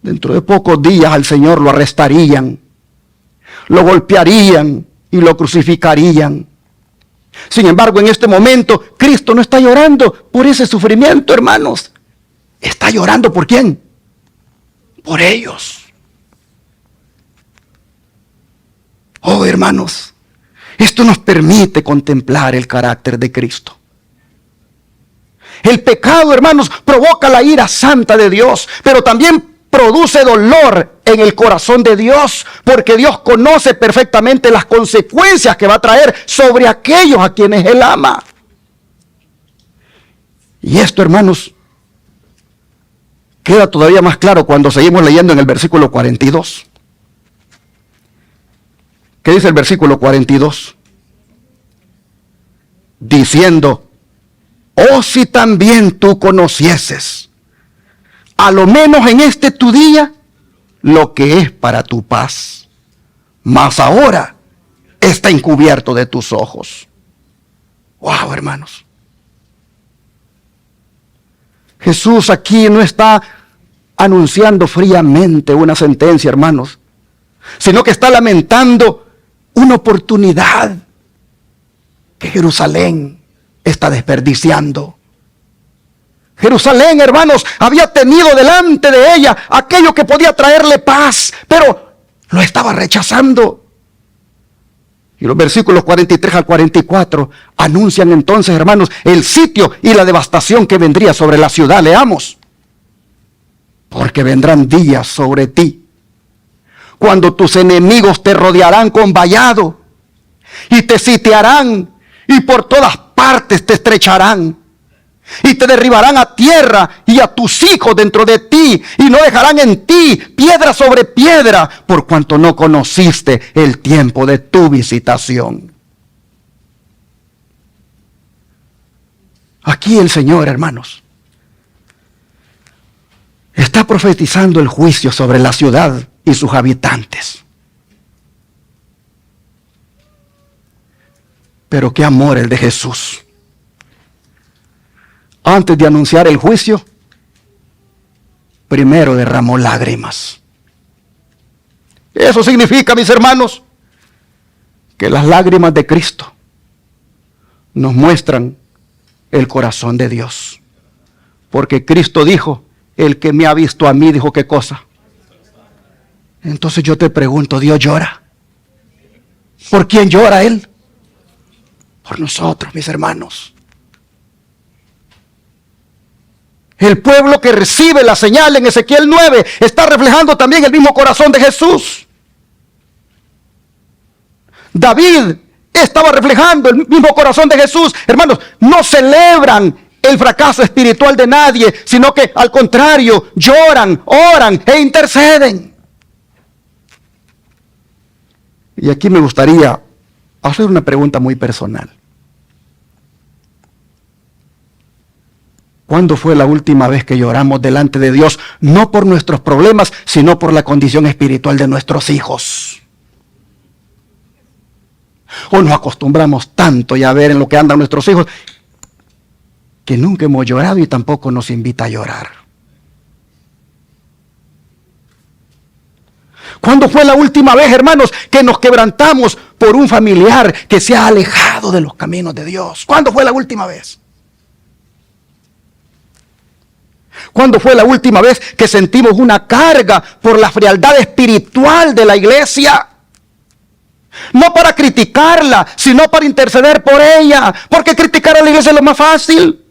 Dentro de pocos días al Señor lo arrestarían, lo golpearían y lo crucificarían. Sin embargo, en este momento, Cristo no está llorando por ese sufrimiento, hermanos. Está llorando ¿por quién? Por ellos. Oh, hermanos, esto nos permite contemplar el carácter de Cristo. El pecado, hermanos, provoca la ira santa de Dios, pero también produce dolor en el corazón de Dios, porque Dios conoce perfectamente las consecuencias que va a traer sobre aquellos a quienes Él ama. Y esto, hermanos, queda todavía más claro cuando seguimos leyendo en el versículo 42. ¿Qué dice el versículo 42? Diciendo, oh, si también tú conocieses, a lo menos en este tu día, lo que es para tu paz. Mas ahora está encubierto de tus ojos. Wow, hermanos. Jesús aquí no está anunciando fríamente una sentencia, hermanos, sino que está lamentando una oportunidad que Jerusalén está desperdiciando. Jerusalén, hermanos, había tenido delante de ella aquello que podía traerle paz, pero lo estaba rechazando. Y los versículos 43 al 44 anuncian entonces, hermanos, el sitio y la devastación que vendría sobre la ciudad. Leamos. Porque vendrán días sobre ti, cuando tus enemigos te rodearán con vallado, y te sitiarán, y por todas partes te estrecharán, y te derribarán a tierra y a tus hijos dentro de ti, y no dejarán en ti piedra sobre piedra, por cuanto no conociste el tiempo de tu visitación. Aquí el Señor, hermanos, está profetizando el juicio sobre la ciudad y sus habitantes. Pero qué amor el de Jesús. Antes de anunciar el juicio, primero derramó lágrimas. Eso significa, mis hermanos, que las lágrimas de Cristo nos muestran el corazón de Dios. Porque Cristo dijo, el que me ha visto a mí, dijo, ¿qué cosa? Entonces yo te pregunto, ¿Dios llora? ¿Por quién llora Él? Por nosotros, mis hermanos. El pueblo que recibe la señal en Ezequiel 9 está reflejando también el mismo corazón de Jesús. David estaba reflejando el mismo corazón de Jesús. Hermanos, no celebran el fracaso espiritual de nadie, sino que al contrario, lloran, oran e interceden. Y aquí me gustaría hacer una pregunta muy personal. ¿Cuándo fue la última vez que lloramos delante de Dios? No por nuestros problemas, sino por la condición espiritual de nuestros hijos. O nos acostumbramos tanto ya a ver en lo que andan nuestros hijos, que nunca hemos llorado y tampoco nos invita a llorar. ¿Cuándo fue la última vez, hermanos, que nos quebrantamos por un familiar que se ha alejado de los caminos de Dios? ¿Cuándo fue la última vez? ¿Cuándo fue la última vez que sentimos una carga por la frialdad espiritual de la iglesia? No para criticarla, sino para interceder por ella. Porque criticar a la iglesia es lo más fácil.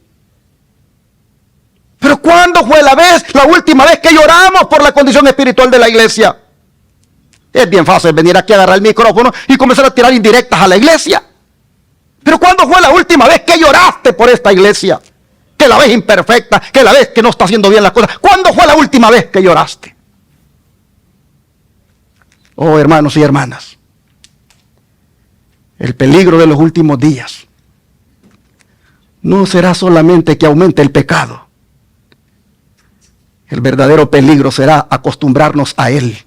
Pero ¿cuándo fue la última vez que lloramos por la condición espiritual de la iglesia? Es bien fácil venir aquí a agarrar el micrófono y comenzar a tirar indirectas a la iglesia. Pero ¿cuándo fue la última vez que lloraste por esta iglesia? Que la ves imperfecta, que la ves que no está haciendo bien las cosas. ¿Cuándo fue la última vez que lloraste? Oh, hermanos y hermanas, el peligro de los últimos días no será solamente que aumente el pecado. El verdadero peligro será acostumbrarnos a él.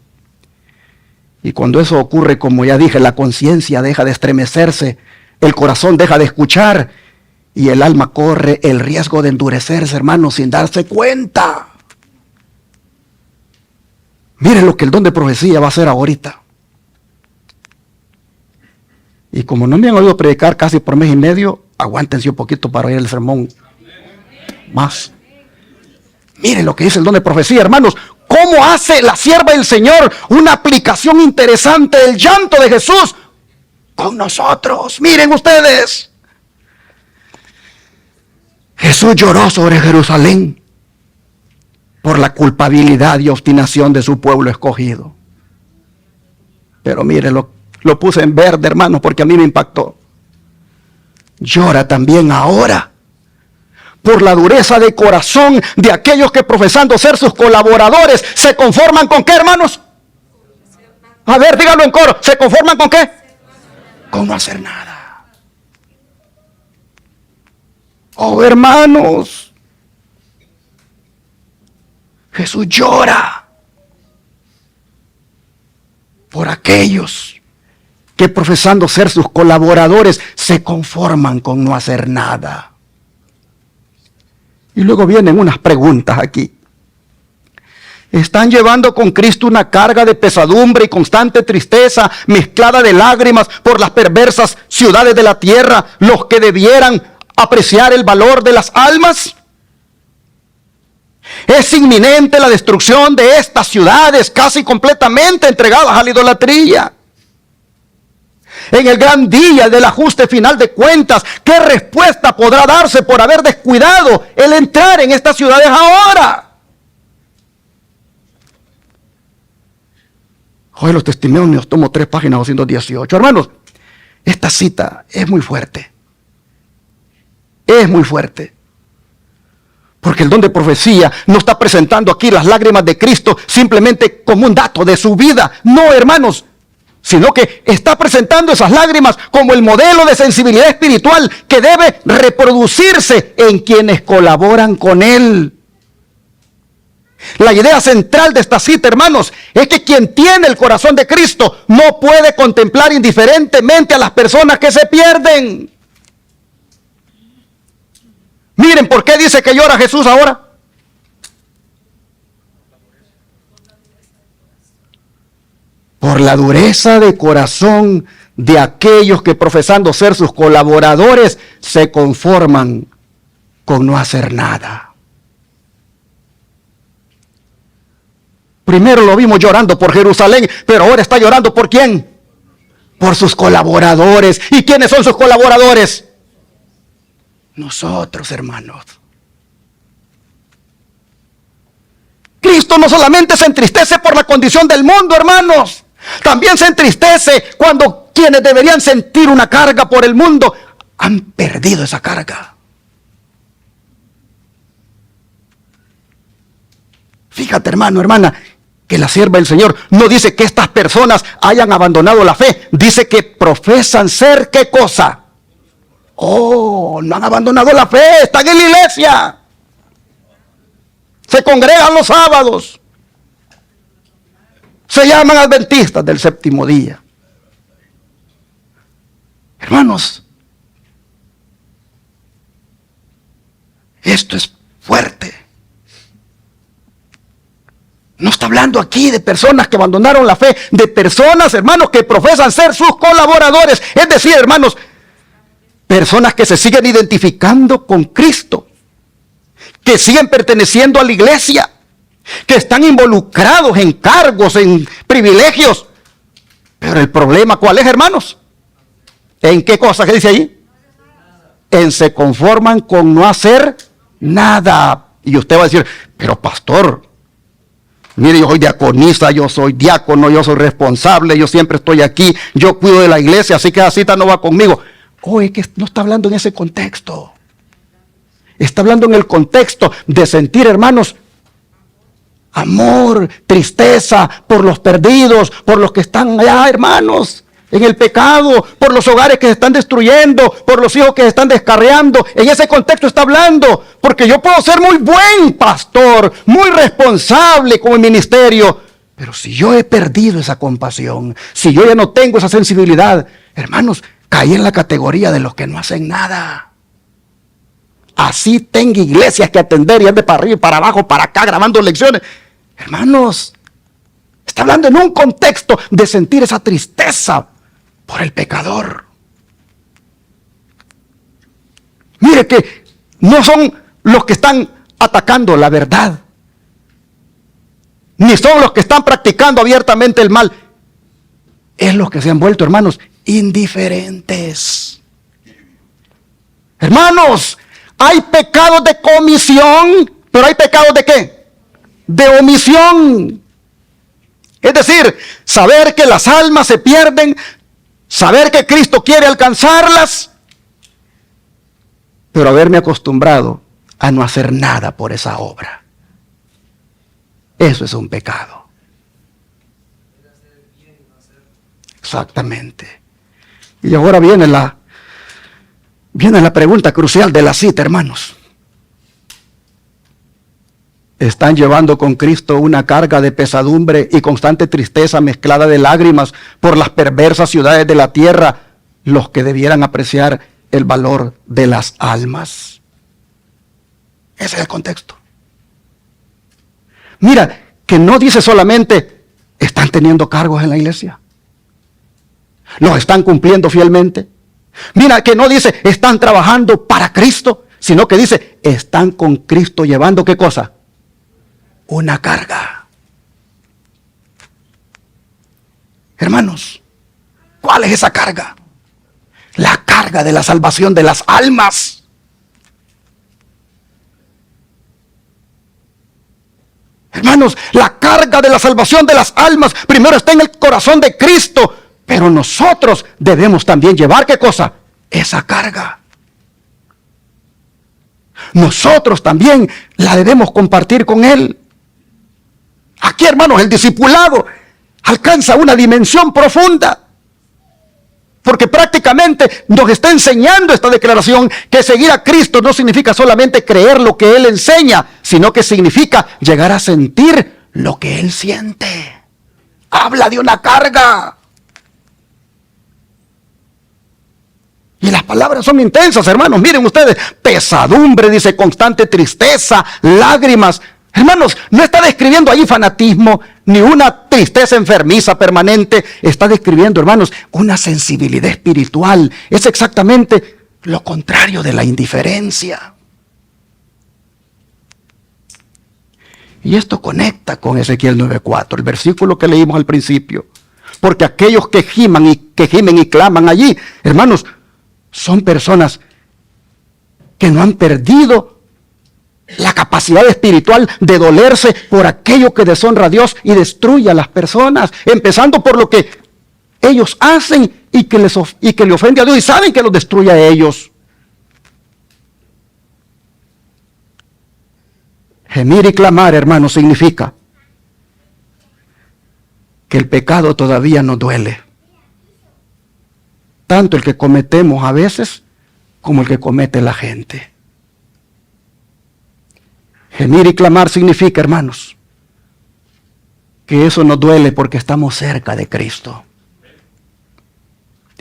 Y cuando eso ocurre, como ya dije, la conciencia deja de estremecerse, el corazón deja de escuchar y el alma corre el riesgo de endurecerse, hermanos, sin darse cuenta. Miren lo que el don de profecía va a hacer ahorita. Y como no me han oído predicar casi por mes y medio, aguántense un poquito para oír el sermón más. Miren lo que dice el don de profecía, hermanos. ¿Cómo hace la sierva del Señor una aplicación interesante del llanto de Jesús con nosotros? Miren ustedes. Jesús lloró sobre Jerusalén por la culpabilidad y obstinación de su pueblo escogido. Pero miren, lo puse en verde, hermanos, porque a mí me impactó. Llora también ahora por la dureza de corazón de aquellos que, profesando ser sus colaboradores, se conforman con ¿qué, hermanos? A ver, díganlo en coro. ¿Se conforman con qué? Con no hacer nada. Oh, hermanos, Jesús llora por aquellos que, profesando ser sus colaboradores, se conforman con no hacer nada. Y luego vienen unas preguntas aquí. ¿Están llevando con Cristo una carga de pesadumbre y constante tristeza mezclada de lágrimas por las perversas ciudades de la tierra, los que debieran apreciar el valor de las almas? Es inminente la destrucción de estas ciudades casi completamente entregadas a la idolatría. En el gran día del ajuste final de cuentas, ¿qué respuesta podrá darse por haber descuidado el entrar en estas ciudades ahora? Hoy los testimonios, tomo 3 páginas 218. Hermanos, esta cita es muy fuerte. Es muy fuerte. Porque el don de profecía no está presentando aquí las lágrimas de Cristo simplemente como un dato de su vida. No, hermanos, sino que está presentando esas lágrimas como el modelo de sensibilidad espiritual que debe reproducirse en quienes colaboran con Él. La idea central de esta cita, hermanos, es que quien tiene el corazón de Cristo no puede contemplar indiferentemente a las personas que se pierden. Miren, ¿por qué dice que llora Jesús ahora? Por la dureza de corazón de aquellos que, profesando ser sus colaboradores, se conforman con no hacer nada. Primero lo vimos llorando por Jerusalén, pero ahora está llorando ¿por quién? Por sus colaboradores. ¿Y quiénes son sus colaboradores? Nosotros, hermanos. Cristo no solamente se entristece por la condición del mundo, hermanos. También se entristece cuando quienes deberían sentir una carga por el mundo han perdido esa carga. Fíjate, hermano, hermana, que la sierva del Señor no dice que estas personas hayan abandonado la fe. Dice que profesan ser ¿qué cosa? Oh, no han abandonado la fe, están en la iglesia. Se congregan los sábados. Se llaman adventistas del séptimo día. Hermanos, esto es fuerte. No está hablando aquí de personas que abandonaron la fe, de personas, hermanos, que profesan ser sus colaboradores. Es decir, hermanos, personas que se siguen identificando con Cristo, que siguen perteneciendo a la iglesia, que están involucrados en cargos, en privilegios. Pero el problema, ¿cuál es, hermanos? ¿En qué cosa que dice ahí? En se conforman con no hacer nada. Y usted va a decir, pero pastor, mire, yo soy diaconisa, yo soy diácono, yo soy responsable, yo siempre estoy aquí, yo cuido de la iglesia, así que esa cita no va conmigo. Oh, es que no está hablando en ese contexto. Está hablando en el contexto de sentir, hermanos, amor, tristeza por los perdidos, por los que están allá, hermanos, en el pecado, por los hogares que se están destruyendo, por los hijos que se están descarriando. En ese contexto está hablando, porque yo puedo ser muy buen pastor, muy responsable con el ministerio, pero si yo he perdido esa compasión, si yo ya no tengo esa sensibilidad, hermanos, caí en la categoría de los que no hacen nada. Así tengo iglesias que atender y ande para arriba y para abajo, para acá, grabando lecciones. Hermanos, está hablando en un contexto de sentir esa tristeza por el pecador. Mire que no son los que están atacando la verdad, ni son los que están practicando abiertamente el mal. Es los que se han vuelto, hermanos, indiferentes. Hermanos, hay pecados de comisión, pero hay pecados de ¿qué? De omisión. Es decir, saber que las almas se pierden, saber que Cristo quiere alcanzarlas, pero haberme acostumbrado a no hacer nada por esa obra. Eso es un pecado. Exactamente. Y ahora viene la pregunta crucial de la cita, hermanos. ¿Están llevando con Cristo una carga de pesadumbre y constante tristeza mezclada de lágrimas por las perversas ciudades de la tierra, los que debieran apreciar el valor de las almas? Ese es el contexto. Mira, que no dice solamente están teniendo cargos en la iglesia, los están cumpliendo fielmente. Mira, que no dice están trabajando para Cristo, sino que dice están con Cristo llevando ¿qué cosa? Una carga. Hermanos, ¿cuál es esa carga? La carga de la salvación de las almas. Hermanos, la carga de la salvación de las almas primero está en el corazón de Cristo, pero nosotros debemos también llevar ¿qué cosa? Esa carga. Nosotros también la debemos compartir con Él. Aquí, hermanos, el discipulado alcanza una dimensión profunda. Porque prácticamente nos está enseñando esta declaración que seguir a Cristo no significa solamente creer lo que Él enseña, sino que significa llegar a sentir lo que Él siente. Habla de una carga. Y las palabras son intensas, hermanos. Miren ustedes, pesadumbre, dice, constante tristeza, lágrimas. Hermanos, no está describiendo ahí fanatismo, ni una tristeza enfermiza permanente. Está describiendo, hermanos, una sensibilidad espiritual. Es exactamente lo contrario de la indiferencia. Y esto conecta con Ezequiel 9:4, el versículo que leímos al principio. Porque aquellos que gimen y claman allí, hermanos, son personas que no han perdido la capacidad espiritual de dolerse por aquello que deshonra a Dios y destruye a las personas, empezando por lo que ellos hacen y que le ofende a Dios y saben que los destruye a ellos. Gemir y clamar, hermanos, significa que el pecado todavía nos duele. Tanto el que cometemos a veces como el que comete la gente. Gemir y clamar significa, hermanos, que eso nos duele porque estamos cerca de Cristo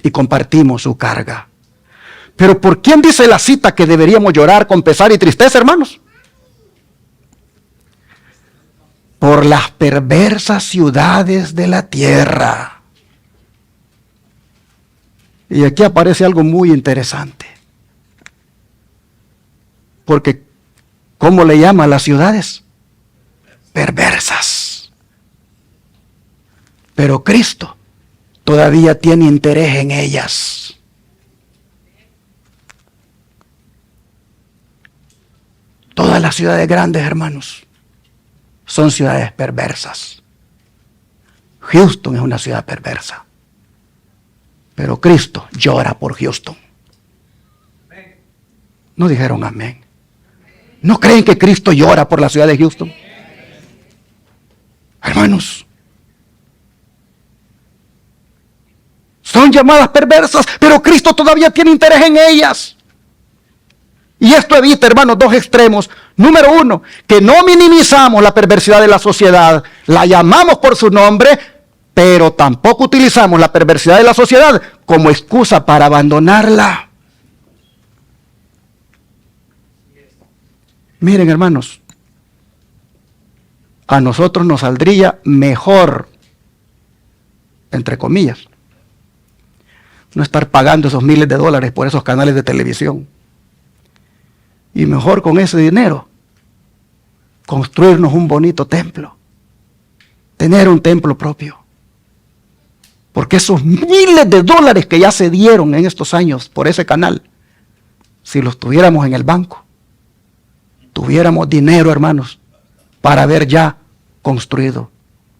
y compartimos su carga. Pero ¿por quién dice la cita que deberíamos llorar con pesar y tristeza, hermanos? Por las perversas ciudades de la tierra. Y aquí aparece algo muy interesante. Porque ¿cómo le llama a las ciudades? Perversas. Pero Cristo todavía tiene interés en ellas. Todas las ciudades grandes, hermanos, son ciudades perversas. Houston es una ciudad perversa. Pero Cristo llora por Houston. No dijeron amén. ¿No creen que Cristo llora por la ciudad de Houston? Hermanos, son llamadas perversas, pero Cristo todavía tiene interés en ellas. Y esto evita, hermanos, dos extremos. Número uno, que no minimizamos la perversidad de la sociedad, la llamamos por su nombre, pero tampoco utilizamos la perversidad de la sociedad como excusa para abandonarla. Miren, hermanos, a nosotros nos saldría mejor, entre comillas, no estar pagando esos miles de dólares por esos canales de televisión. Y mejor con ese dinero, construirnos un bonito templo, tener un templo propio. Porque esos miles de dólares que ya se dieron en estos años por ese canal, si los tuviéramos en el banco, tuviéramos dinero, hermanos, para haber ya construido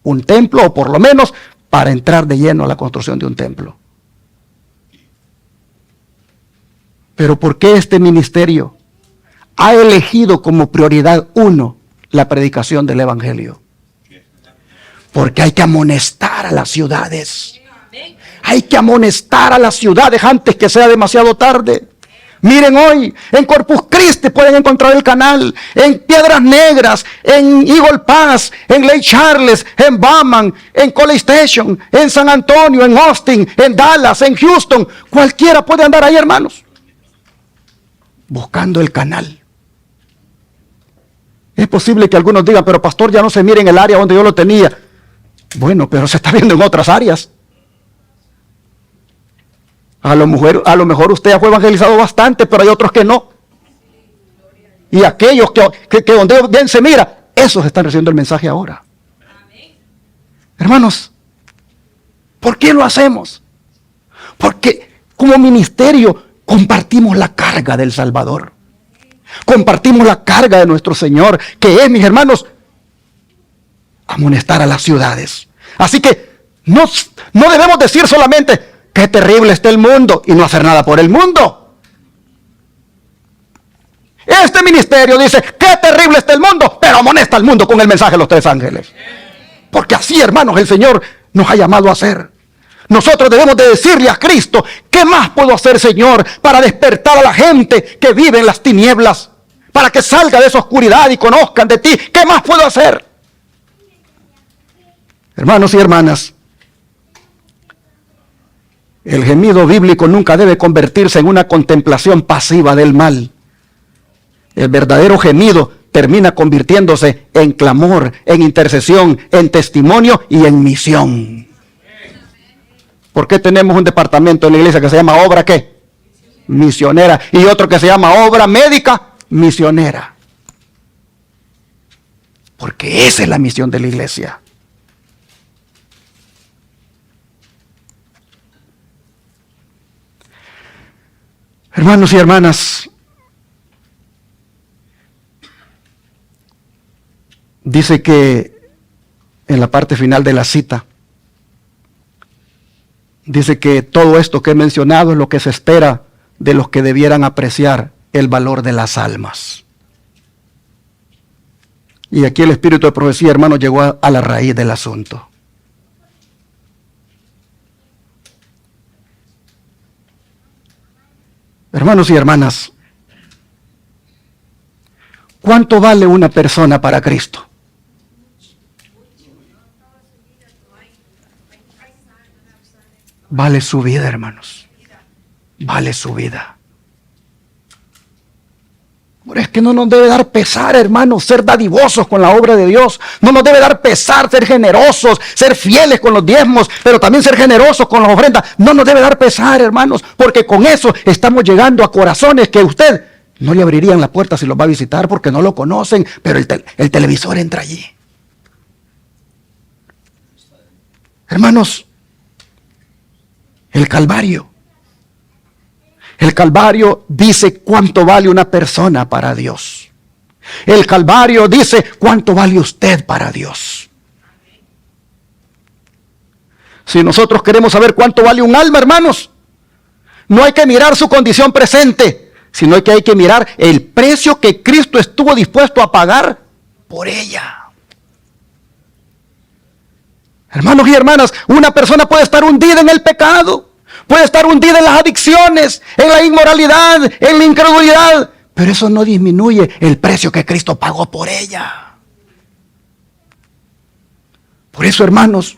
un templo, o por lo menos para entrar de lleno a la construcción de un templo. Pero ¿por qué este ministerio ha elegido como prioridad uno la predicación del Evangelio? Porque hay que amonestar a las ciudades. Hay que amonestar a las ciudades antes que sea demasiado tarde. Miren hoy, en Corpus Christi pueden encontrar el canal, en Piedras Negras, en Eagle Pass, en Lake Charles, en Bowman, en College Station, en San Antonio, en Austin, en Dallas, en Houston. Cualquiera puede andar ahí, hermanos, buscando el canal. Es posible que algunos digan, pero pastor, ya no se mira en el área donde yo lo tenía. Bueno, pero se está viendo en otras áreas. A lo mejor usted ya fue evangelizado bastante, pero hay otros que no. Y aquellos que donde bien se mira, esos están recibiendo el mensaje ahora. Hermanos, ¿por qué lo hacemos? Porque como ministerio compartimos la carga del Salvador. Compartimos la carga de nuestro Señor, que es, mis hermanos, amonestar a las ciudades. Así que no debemos decir solamente qué terrible está el mundo y no hacer nada por el mundo. Este ministerio dice qué terrible está el mundo, pero amonesta al mundo con el mensaje de los tres ángeles. Porque así, hermanos, el Señor nos ha llamado a hacer. Nosotros debemos de decirle a Cristo, ¿qué más puedo hacer, Señor, para despertar a la gente que vive en las tinieblas? Para que salga de esa oscuridad y conozcan de ti. ¿Qué más puedo hacer? Hermanos y hermanas, el gemido bíblico nunca debe convertirse en una contemplación pasiva del mal. El verdadero gemido termina convirtiéndose en clamor, en intercesión, en testimonio y en misión. ¿Por qué tenemos un departamento en la iglesia que se llama obra qué? Misionera. Y otro que se llama obra médica misionera. Porque esa es la misión de la iglesia. Hermanos y hermanas, dice que en la parte final de la cita, dice que todo esto que he mencionado es lo que se espera de los que debieran apreciar el valor de las almas. Y aquí el espíritu de profecía, hermanos, llegó a la raíz del asunto. Hermanos y hermanas, ¿cuánto vale una persona para Cristo? Vale su vida, hermanos. Vale su vida. Pero es que no nos debe dar pesar, hermanos, ser dadivosos con la obra de Dios. No nos debe dar pesar ser generosos, ser fieles con los diezmos, pero también ser generosos con las ofrendas. No nos debe dar pesar, hermanos, porque con eso estamos llegando a corazones que usted no le abrirían la puerta si los va a visitar porque no lo conocen, pero el televisor entra allí. Hermanos, el Calvario dice cuánto vale una persona para Dios. El Calvario dice cuánto vale usted para Dios. Si nosotros queremos saber cuánto vale un alma, hermanos, no hay que mirar su condición presente, sino que hay que mirar el precio que Cristo estuvo dispuesto a pagar por ella. Hermanos y hermanas, una persona puede estar hundida en el pecado, puede estar hundida en las adicciones, en la inmoralidad, en la incredulidad, pero eso no disminuye el precio que Cristo pagó por ella. Por eso, hermanos,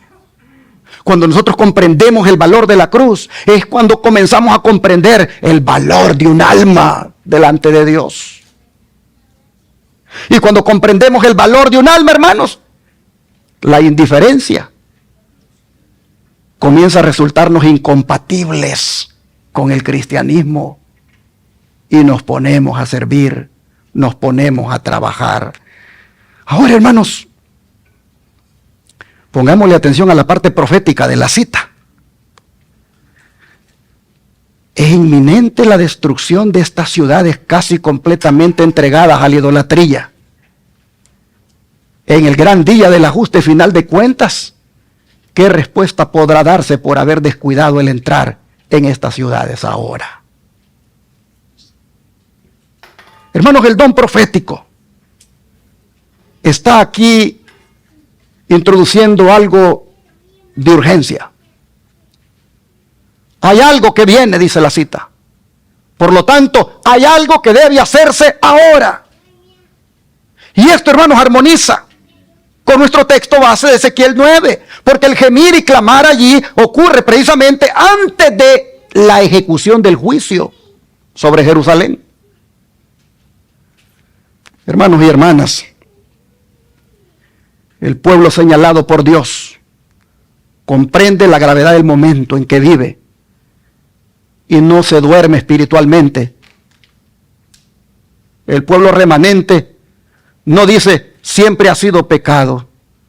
cuando nosotros comprendemos el valor de la cruz, es cuando comenzamos a comprender el valor de un alma delante de Dios. Y cuando comprendemos el valor de un alma, hermanos, la indiferencia comienza a resultarnos incompatibles con el cristianismo y nos ponemos a servir, nos ponemos a trabajar. Ahora, hermanos, pongámosle atención a la parte profética de la cita. Es inminente la destrucción de estas ciudades casi completamente entregadas a la idolatría. En el gran día del ajuste final de cuentas, ¿qué respuesta podrá darse por haber descuidado el entrar en estas ciudades ahora? Hermanos, el don profético está aquí introduciendo algo de urgencia. Hay algo que viene, dice la cita. Por lo tanto, hay algo que debe hacerse ahora. Y esto, hermanos, armoniza con nuestro texto base de Ezequiel 9, porque el gemir y clamar allí ocurre precisamente antes de la ejecución del juicio sobre Jerusalén. Hermanos y hermanas, el pueblo señalado por Dios comprende la gravedad del momento en que vive y no se duerme espiritualmente. El pueblo remanente no dice: siempre ha sido pecado,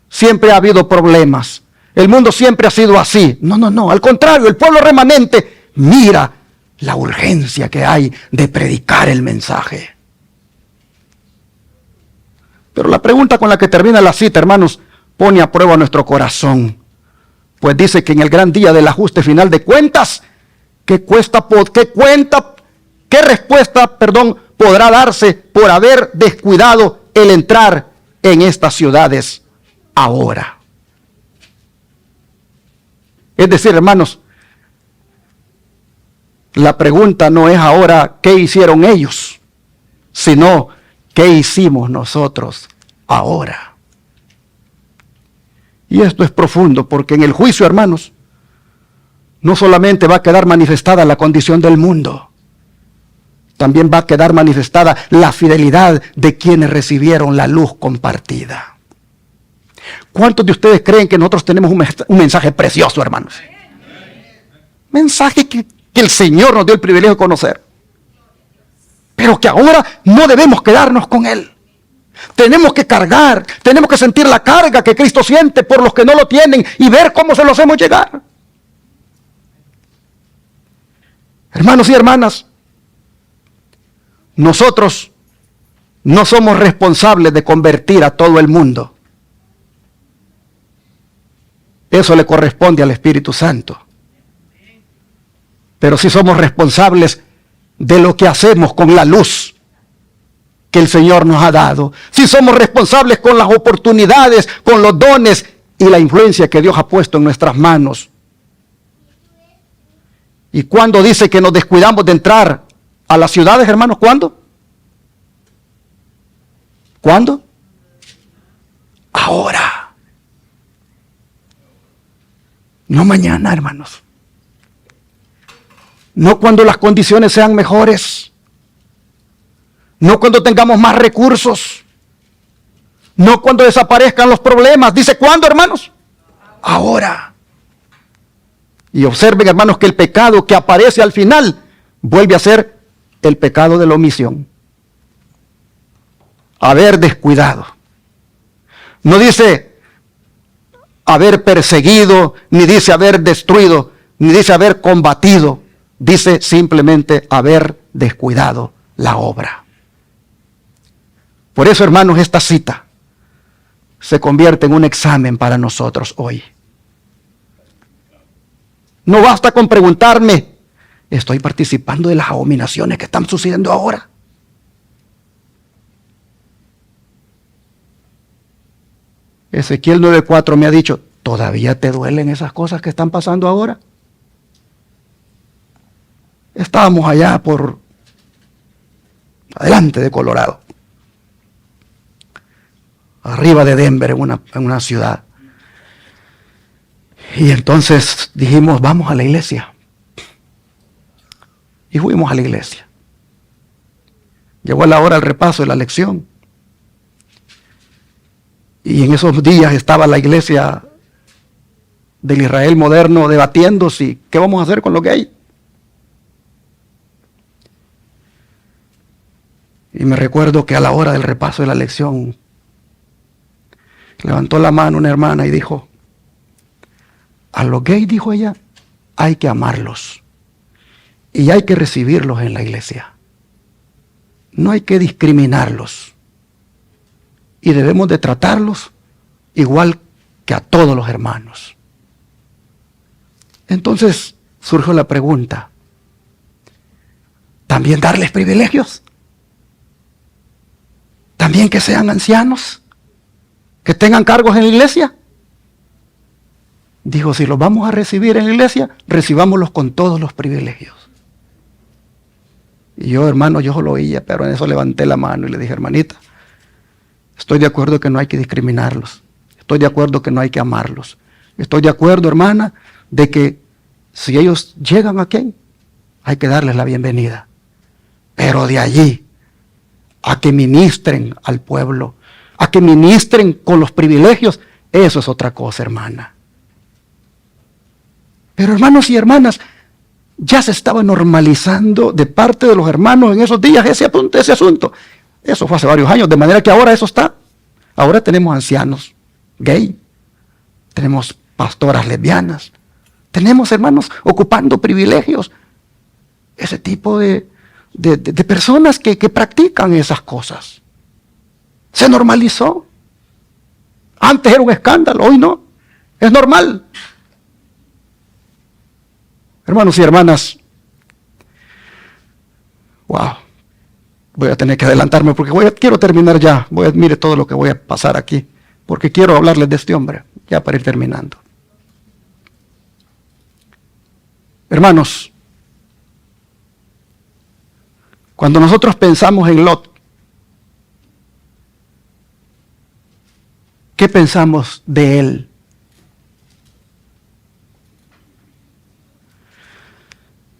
siempre ha habido problemas, el mundo siempre ha sido así. No, al contrario, el pueblo remanente mira la urgencia que hay de predicar el mensaje. Pero la pregunta con la que termina la cita, hermanos, pone a prueba nuestro corazón, pues dice que en el gran día del ajuste final de cuentas, ¿qué respuesta podrá darse por haber descuidado el entrar en estas ciudades ahora? Es decir, hermanos, la pregunta no es ahora qué hicieron ellos, sino qué hicimos nosotros ahora. Y esto es profundo, porque en el juicio, hermanos, no solamente va a quedar manifestada la condición del mundo, también va a quedar manifestada la fidelidad de quienes recibieron la luz compartida. ¿Cuántos de ustedes creen que nosotros tenemos un mensaje precioso, hermanos? Mensaje que el Señor nos dio el privilegio de conocer, pero que ahora no debemos quedarnos con él. Tenemos que cargar, tenemos que sentir la carga que Cristo siente por los que no lo tienen y ver cómo se los hacemos llegar. Hermanos y hermanas, nosotros no somos responsables de convertir a todo el mundo. Eso le corresponde al Espíritu Santo. Pero sí somos responsables de lo que hacemos con la luz que el Señor nos ha dado. Sí somos responsables con las oportunidades, con los dones y la influencia que Dios ha puesto en nuestras manos. ¿Y cuándo dice que nos descuidamos de entrar a las ciudades, hermanos? ¿Cuándo? ¿Cuándo? Ahora. No mañana, hermanos. No cuando las condiciones sean mejores. No cuando tengamos más recursos. No cuando desaparezcan los problemas. ¿Dice cuándo, hermanos? Ahora. Y observen, hermanos, que el pecado que aparece al final vuelve a ser el pecado de la omisión. Haber descuidado. No dice haber perseguido, ni dice haber destruido, ni dice haber combatido. Dice simplemente haber descuidado la obra. Por eso, hermanos, esta cita se convierte en un examen para nosotros hoy. No basta con preguntarme, ¿estoy participando de las abominaciones que están sucediendo ahora? Ezequiel 9:4 me ha dicho, ¿todavía te duelen esas cosas que están pasando ahora? Estábamos allá por adelante de Colorado, arriba de Denver, en una ciudad. Y entonces dijimos, vamos a la iglesia. Y fuimos a la iglesia. Llegó la hora del repaso de la lección. Y en esos días estaba la iglesia del Israel moderno debatiendo si qué vamos a hacer con lo que hay. Y me recuerdo que a la hora del repaso de la lección levantó la mano una hermana y dijo, a los gays, dijo ella, hay que amarlos y hay que recibirlos en la iglesia. No hay que discriminarlos y debemos de tratarlos igual que a todos los hermanos. Entonces surgió la pregunta, ¿también darles privilegios? ¿También que sean ancianos? ¿Que tengan cargos en la iglesia? Dijo, si los vamos a recibir en la iglesia, recibámoslos con todos los privilegios. Y yo, hermano, yo lo oía, pero en eso levanté la mano y le dije, hermanita, estoy de acuerdo que no hay que discriminarlos. Estoy de acuerdo que no hay que amarlos. Estoy de acuerdo, hermana, de que si ellos llegan aquí, hay que darles la bienvenida. Pero de allí a que ministren al pueblo, a que ministren con los privilegios, eso es otra cosa, hermana. Pero hermanos y hermanas, ya se estaba normalizando de parte de los hermanos en esos días ese asunto. Eso fue hace varios años, de manera que ahora eso está. Ahora tenemos ancianos gay, tenemos pastoras lesbianas, tenemos hermanos ocupando privilegios. Ese tipo de personas que practican esas cosas. Se normalizó. Antes era un escándalo, hoy no. Es normal. Hermanos y hermanas, wow, voy a tener que adelantarme porque quiero terminar ya. Mire todo lo que voy a pasar aquí, porque quiero hablarles de este hombre, ya para ir terminando. Hermanos, cuando nosotros pensamos en Lot, ¿qué pensamos de él?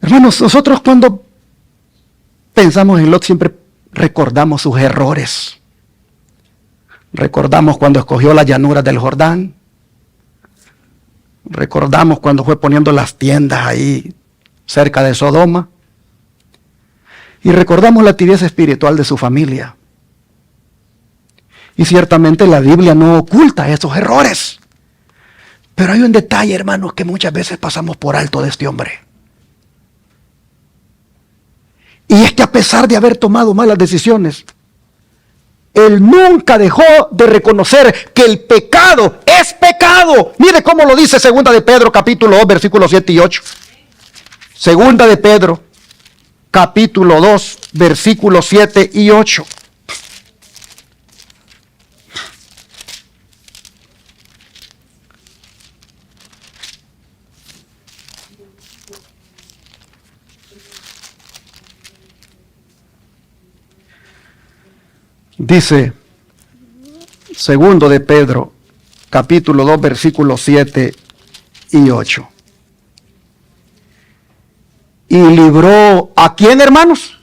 Hermanos, nosotros cuando pensamos en Lot siempre recordamos sus errores. Recordamos cuando escogió las llanuras del Jordán. Recordamos cuando fue poniendo las tiendas ahí cerca de Sodoma. Y recordamos la tibieza espiritual de su familia. Y ciertamente la Biblia no oculta esos errores. Pero hay un detalle, hermanos, que muchas veces pasamos por alto de este hombre. Y es que a pesar de haber tomado malas decisiones, él nunca dejó de reconocer que el pecado es pecado. Mire cómo lo dice 2 de Pedro, capítulo 2, versículos 7 y 8. 2 de Pedro, capítulo 2, versículos 7 y 8. Dice, 2 de Pedro, capítulo 2, versículos 7 y 8. ¿Y libró a quién, hermanos?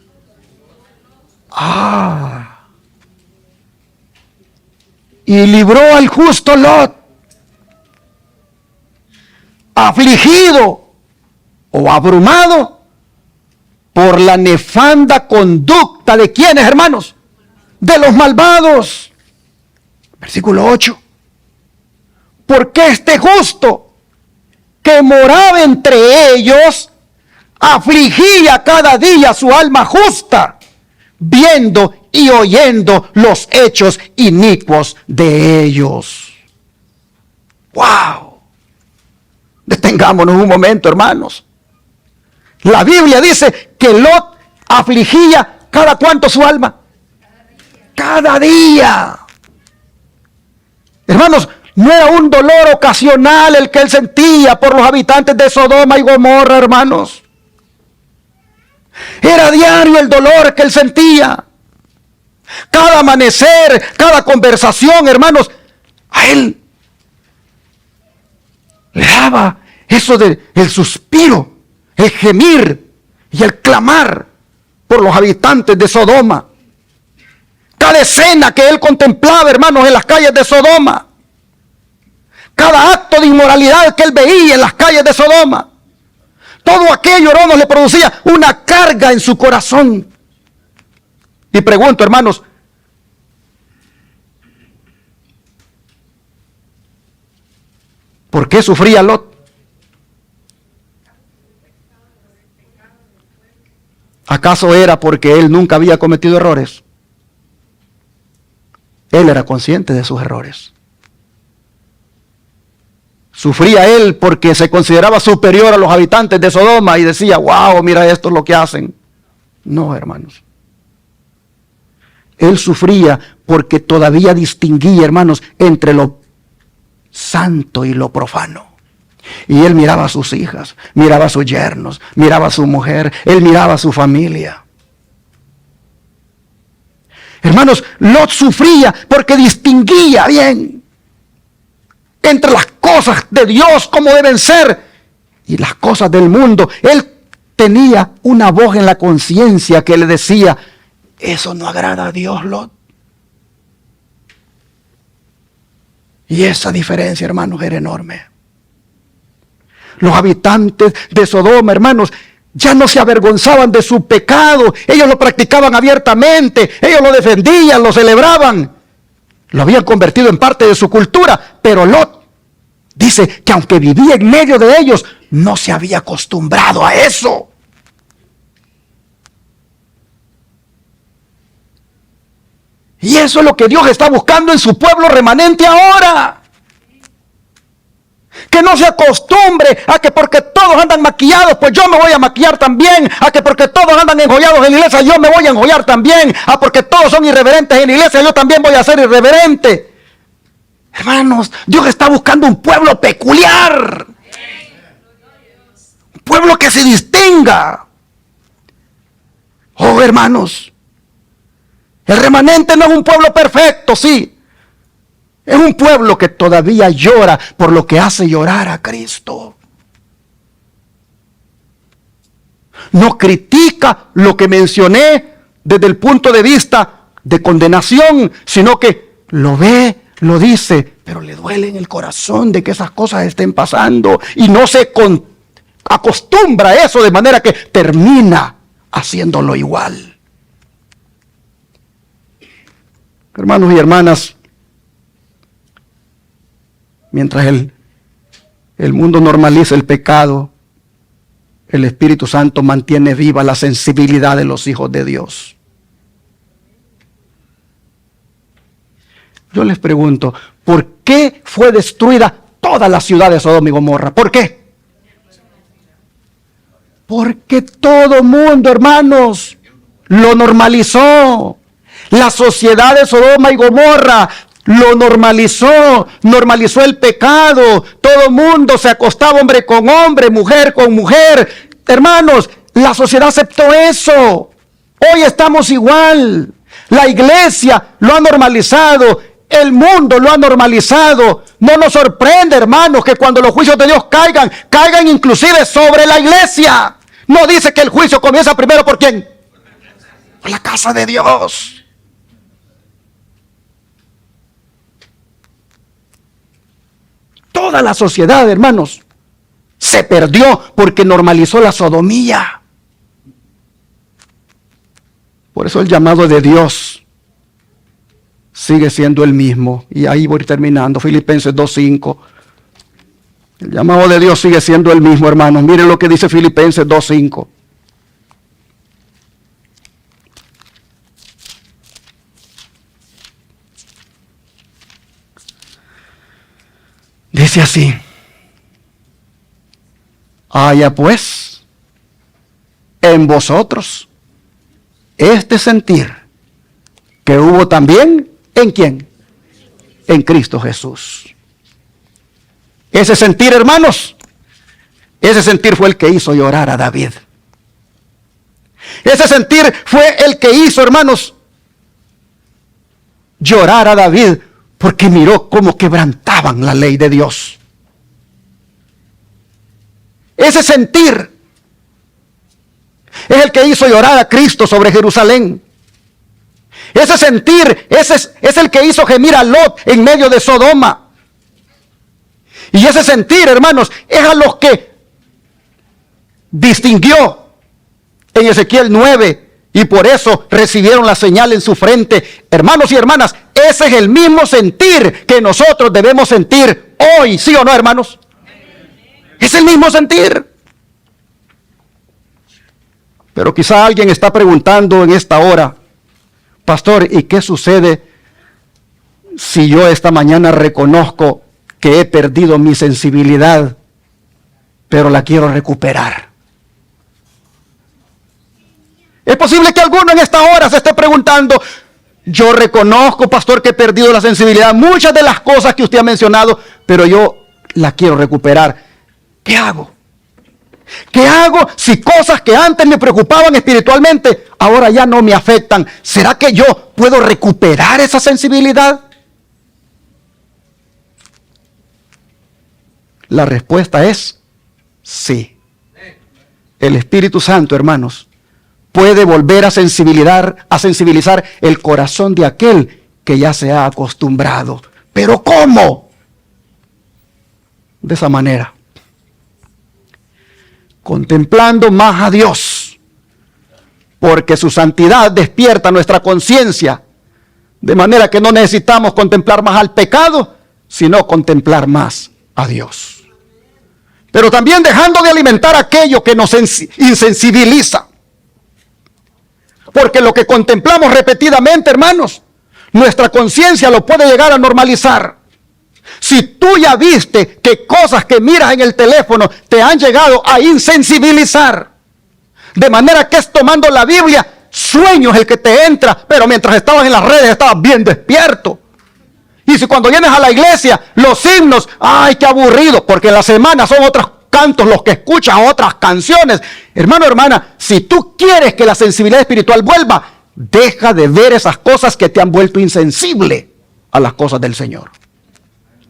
Y libró al justo Lot, afligido o abrumado por la nefanda conducta de quiénes, hermanos, de los malvados. Versículo 8. Porque este justo que moraba entre ellos afligía cada día su alma justa, viendo y oyendo los hechos inicuos de ellos. ¡Wow! Detengámonos un momento, hermanos. La Biblia dice que Lot afligía cada cuánto su alma. Cada día. Hermanos, no era un dolor ocasional el que él sentía por los habitantes de Sodoma y Gomorra, hermanos. Era diario el dolor que él sentía. Cada amanecer, cada conversación, hermanos, a él le daba eso del suspiro, el gemir y el clamar por los habitantes de Sodoma. Cada escena que él contemplaba, hermanos, en las calles de Sodoma. Cada acto de inmoralidad que él veía en las calles de Sodoma. Todo aquello, hermanos, le producía una carga en su corazón. Y pregunto, hermanos, ¿por qué sufría Lot? ¿Acaso era porque él nunca había cometido errores? Él era consciente de sus errores. Sufría él porque se consideraba superior a los habitantes de Sodoma y decía, wow, mira esto es lo que hacen. No, hermanos. Él sufría porque todavía distinguía, hermanos, entre lo santo y lo profano. Y él miraba a sus hijas, miraba a sus yernos, miraba a su mujer, él miraba a su familia. Hermanos, Lot sufría porque distinguía bien entre las cosas de Dios como deben ser y las cosas del mundo. Él tenía una voz en la conciencia que le decía, eso no agrada a Dios, Lot. Y esa diferencia, hermanos, era enorme. Los habitantes de Sodoma, hermanos, ya no se avergonzaban de su pecado. Ellos lo practicaban abiertamente. Ellos lo defendían, lo celebraban. Lo habían convertido en parte de su cultura. Pero Lot dice que aunque vivía en medio de ellos, no se había acostumbrado a eso. Y eso es lo que Dios está buscando en su pueblo remanente ahora. Que no se acostumbre a que porque todos andan maquillados, pues yo me voy a maquillar también. A que porque todos andan enjollados en la iglesia, yo me voy a enjollar también. A porque todos son irreverentes en la iglesia, yo también voy a ser irreverente. Hermanos, Dios está buscando un pueblo peculiar. Un pueblo que se distinga. Oh, hermanos, el remanente no es un pueblo perfecto, sí. Es un pueblo que todavía llora por lo que hace llorar a Cristo. No critica lo que mencioné desde el punto de vista de condenación, sino que lo ve, lo dice, pero le duele en el corazón de que esas cosas estén pasando y no se acostumbra a eso, de manera que termina haciéndolo igual. Hermanos y hermanas, mientras el mundo normaliza el pecado, el Espíritu Santo mantiene viva la sensibilidad de los hijos de Dios. Yo les pregunto, ¿por qué fue destruida toda la ciudad de Sodoma y Gomorra? ¿Por qué? Porque todo mundo, hermanos, lo normalizó. La sociedad de Sodoma y Gomorra lo normalizó el pecado. Todo mundo se acostaba hombre con hombre, mujer con mujer. Hermanos, la sociedad aceptó eso. Hoy estamos igual. La iglesia lo ha normalizado. El mundo lo ha normalizado. No nos sorprende, hermanos, que cuando los juicios de Dios caigan inclusive sobre la iglesia. No dice que el juicio comienza primero por ¿quién? Por la casa de Dios. Toda la sociedad, hermanos, se perdió porque normalizó la sodomía. Por eso el llamado de Dios sigue siendo el mismo. Y ahí voy terminando. Filipenses 2:5. El llamado de Dios sigue siendo el mismo, hermanos. Miren lo que dice Filipenses 2:5. Dice así: haya pues en vosotros este sentir que hubo también ¿en quién? En Cristo Jesús. Ese sentir, hermanos, ese sentir fue el que hizo llorar a David. Ese sentir fue el que hizo, hermanos, llorar a David, porque miró cómo quebrantaban la ley de Dios. Ese sentir es el que hizo llorar a Cristo sobre Jerusalén. Ese sentir es el que hizo gemir a Lot en medio de Sodoma. Y ese sentir, hermanos, es a los que distinguió en Ezequiel 9. Y por eso recibieron la señal en su frente. Hermanos y hermanas, ese es el mismo sentir que nosotros debemos sentir hoy, ¿sí o no, hermanos? Es el mismo sentir. Pero quizá alguien está preguntando en esta hora: pastor, ¿y qué sucede si yo esta mañana reconozco que he perdido mi sensibilidad, pero la quiero recuperar? Es posible que alguno en esta hora se esté preguntando: yo reconozco, pastor, que he perdido la sensibilidad, muchas de las cosas que usted ha mencionado, pero yo la quiero recuperar. ¿Qué hago? ¿Qué hago si cosas que antes me preocupaban espiritualmente ahora ya no me afectan? ¿Será que yo puedo recuperar esa sensibilidad? La respuesta es sí. El Espíritu Santo, hermanos, puede volver a sensibilizar el corazón de aquel que ya se ha acostumbrado. ¿Pero cómo? De esa manera: contemplando más a Dios, porque su santidad despierta nuestra conciencia, de manera que no necesitamos contemplar más al pecado, sino contemplar más a Dios. Pero también dejando de alimentar aquello que nos insensibiliza. Porque lo que contemplamos repetidamente, hermanos, nuestra conciencia lo puede llegar a normalizar. Si tú ya viste que cosas que miras en el teléfono te han llegado a insensibilizar, de manera que es tomando la Biblia, sueño es el que te entra, pero mientras estabas en las redes estabas bien despierto. Y si cuando vienes a la iglesia, los himnos, ¡ay, qué aburrido! Porque en la semana son otras cantos, los que escuchas otras canciones. Hermano, hermana, si tú quieres que la sensibilidad espiritual vuelva, deja de ver esas cosas que te han vuelto insensible a las cosas del Señor.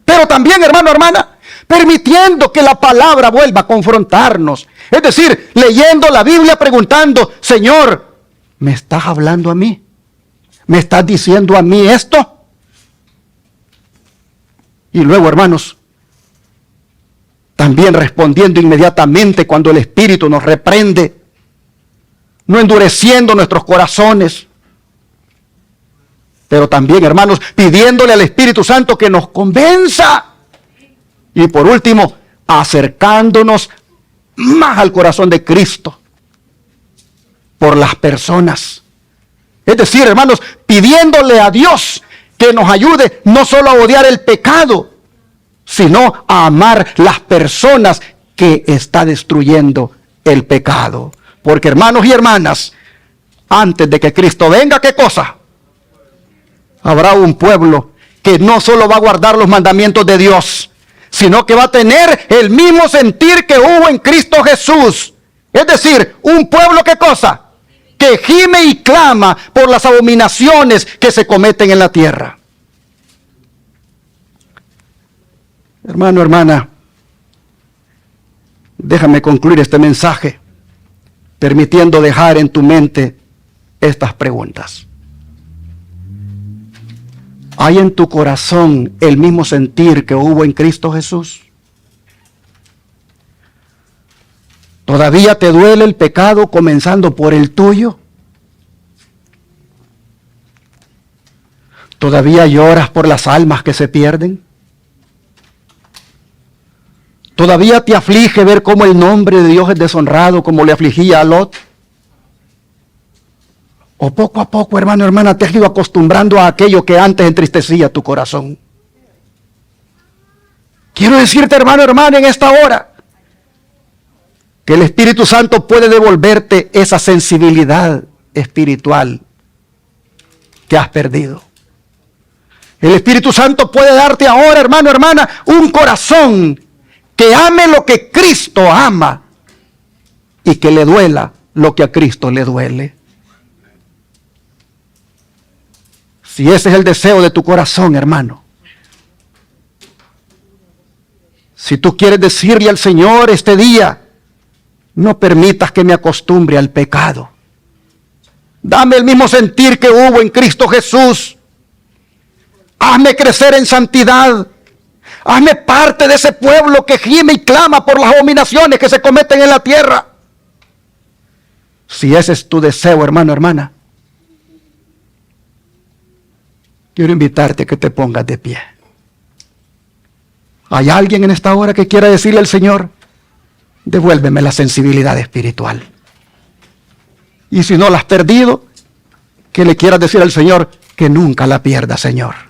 Pero también, hermano, hermana, permitiendo que la palabra vuelva a confrontarnos. Es decir, leyendo la Biblia, preguntando, Señor, ¿me estás hablando a mí? ¿Me estás diciendo a mí esto? Y luego, hermanos, también respondiendo inmediatamente cuando el Espíritu nos reprende, no endureciendo nuestros corazones, pero también, hermanos, pidiéndole al Espíritu Santo que nos convenza. Y por último, acercándonos más al corazón de Cristo por las personas. Es decir, hermanos, pidiéndole a Dios que nos ayude no solo a odiar el pecado, sino a amar las personas que está destruyendo el pecado. Porque, hermanos y hermanas, antes de que Cristo venga, ¿qué cosa? Habrá un pueblo que no solo va a guardar los mandamientos de Dios, sino que va a tener el mismo sentir que hubo en Cristo Jesús. Es decir, un pueblo, ¿qué cosa? Que gime y clama por las abominaciones que se cometen en la tierra. Hermano, hermana, déjame concluir este mensaje permitiendo dejar en tu mente estas preguntas. ¿Hay en tu corazón el mismo sentir que hubo en Cristo Jesús? ¿Todavía te duele el pecado comenzando por el tuyo? ¿Todavía lloras por las almas que se pierden? ¿Todavía te aflige ver cómo el nombre de Dios es deshonrado como le afligía a Lot? ¿O poco a poco, hermano, hermana, te has ido acostumbrando a aquello que antes entristecía tu corazón? Quiero decirte, hermano, hermana, en esta hora, que el Espíritu Santo puede devolverte esa sensibilidad espiritual que has perdido. El Espíritu Santo puede darte ahora, hermano, hermana, un corazón que ame lo que Cristo ama y que le duela lo que a Cristo le duele. Si ese es el deseo de tu corazón, hermano, si tú quieres decirle al Señor este día, no permitas que me acostumbre al pecado. Dame el mismo sentir que hubo en Cristo Jesús. Hazme crecer en santidad. Hazme parte de ese pueblo que gime y clama por las abominaciones que se cometen en la tierra. Si ese es tu deseo, hermano, hermana, quiero invitarte a que te pongas de pie. ¿Hay alguien en esta hora que quiera decirle al Señor, devuélveme la sensibilidad espiritual? Y si no la has perdido, que le quieras decir al Señor que nunca la pierda, Señor.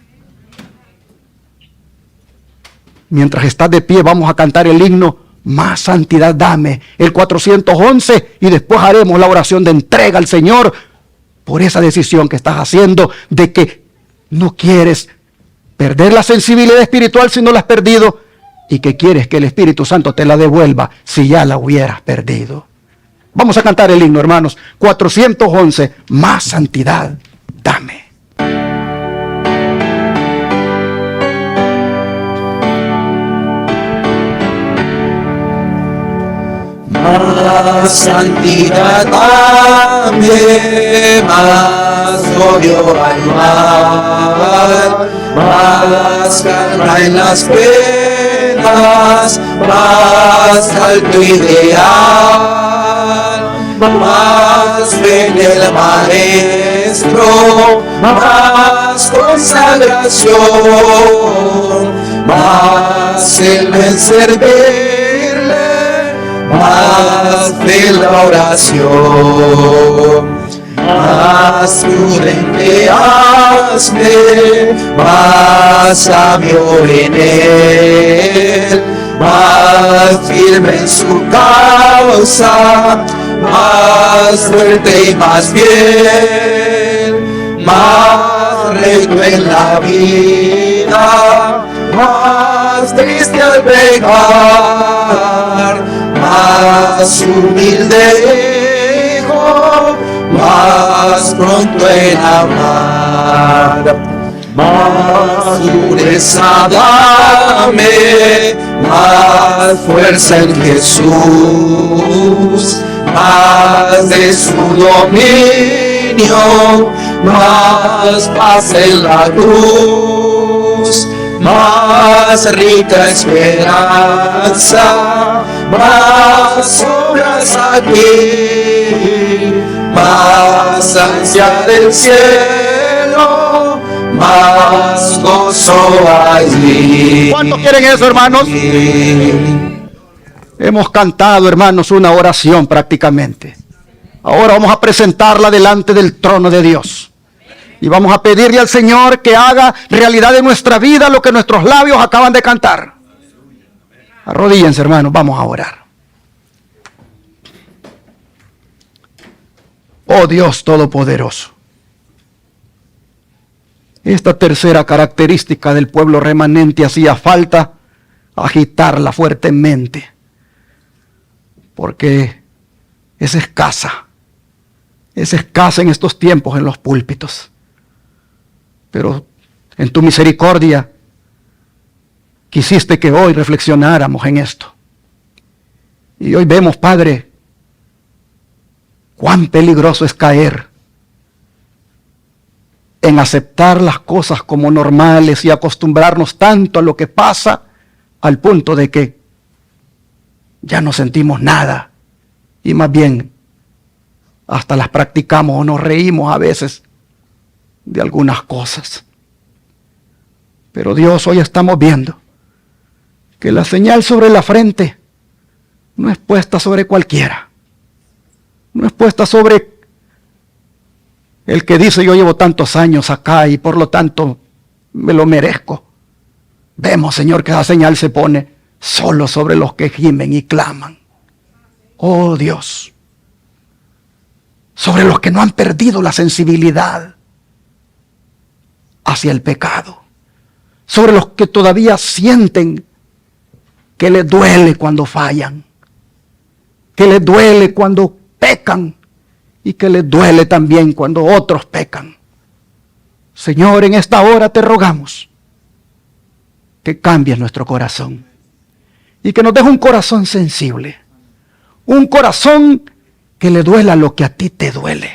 Mientras estás de pie, vamos a cantar el himno Más Santidad Dame, el 411, y después haremos la oración de entrega al Señor por esa decisión que estás haciendo de que no quieres perder la sensibilidad espiritual si no la has perdido, y que quieres que el Espíritu Santo te la devuelva si ya la hubieras perdido. Vamos a cantar el himno, hermanos. 411, Más Santidad Dame. Más santidad dame, más odio al mal, más calma en las penas, más alto ideal, más fe en el Maestro, más consagración, más el servirle, más de la oración, más prudente hazme, más sabio en él, más firme en su causa, más fuerte y más fiel, más recto en la vida, más triste al pecar, más humilde hijo, más pronto en amar. Más pureza dame, más fuerza en Jesús, más de su dominio, más paz en la cruz, más rica esperanza, más obras aquí, más ansia del cielo, más gozo allí. ¿Cuántos quieren eso, hermanos? Hemos cantado, hermanos, una oración prácticamente. Ahora vamos a presentarla delante del trono de Dios. Y vamos a pedirle al Señor que haga realidad en nuestra vida lo que nuestros labios acaban de cantar. Arrodíllense, hermanos, vamos a orar. Oh Dios Todopoderoso. Esta tercera característica del pueblo remanente hacía falta agitarla fuertemente, porque es escasa en estos tiempos en los púlpitos. Pero en tu misericordia quisiste que hoy reflexionáramos en esto. Y hoy vemos, Padre, cuán peligroso es caer en aceptar las cosas como normales y acostumbrarnos tanto a lo que pasa al punto de que ya no sentimos nada y más bien hasta las practicamos o nos reímos a veces de algunas cosas. Pero Dios, hoy estamos viendo que la señal sobre la frente no es puesta sobre cualquiera, no es puesta sobre el que dice yo llevo tantos años acá y por lo tanto me lo merezco. Vemos, Señor, que esa señal se pone solo sobre los que gimen y claman. Oh Dios, sobre los que no han perdido la sensibilidad hacia el pecado, sobre los que todavía sienten que les duele cuando fallan, que les duele cuando pecan y que les duele también cuando otros pecan. Señor, en esta hora te rogamos que cambies nuestro corazón y que nos dejes un corazón sensible, un corazón que le duela lo que a ti te duele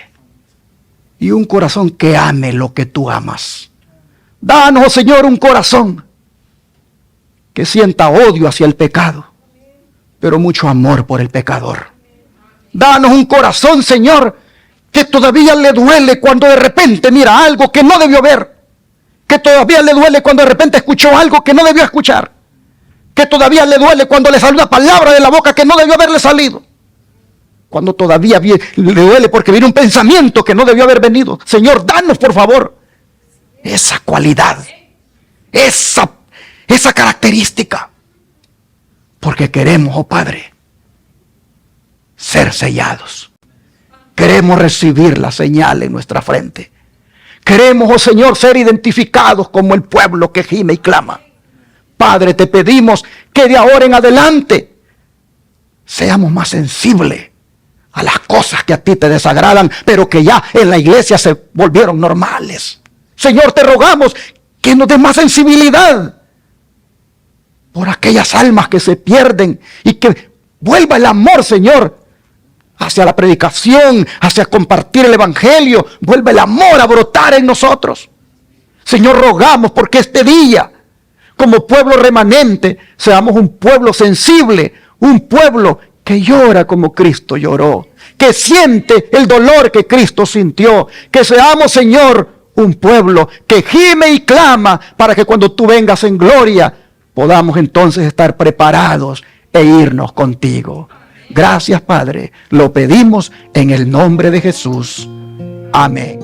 y un corazón que ame lo que tú amas. Danos, oh Señor, un corazón que sienta odio hacia el pecado, pero mucho amor por el pecador. Danos un corazón, Señor, que todavía le duele cuando de repente mira algo que no debió ver, que todavía le duele cuando de repente escuchó algo que no debió escuchar, que todavía le duele cuando le salió una palabra de la boca que no debió haberle salido, cuando todavía le duele porque viene un pensamiento que no debió haber venido. Señor, danos por favor esa cualidad, esa característica, porque queremos, oh Padre, ser sellados. Queremos recibir la señal en nuestra frente. Queremos, oh Señor, ser identificados como el pueblo que gime y clama. Padre, te pedimos que de ahora en adelante seamos más sensibles a las cosas que a ti te desagradan, pero que ya en la iglesia se volvieron normales. Señor, te rogamos que nos des más sensibilidad por aquellas almas que se pierden y que vuelva el amor, Señor, hacia la predicación, hacia compartir el evangelio. Vuelve el amor a brotar en nosotros. Señor, rogamos porque este día, como pueblo remanente, seamos un pueblo sensible, un pueblo que llora como Cristo lloró, que siente el dolor que Cristo sintió, que seamos, Señor, un pueblo que gime y clama para que cuando tú vengas en gloria podamos entonces estar preparados e irnos contigo. Gracias, Padre, lo pedimos en el nombre de Jesús. Amén.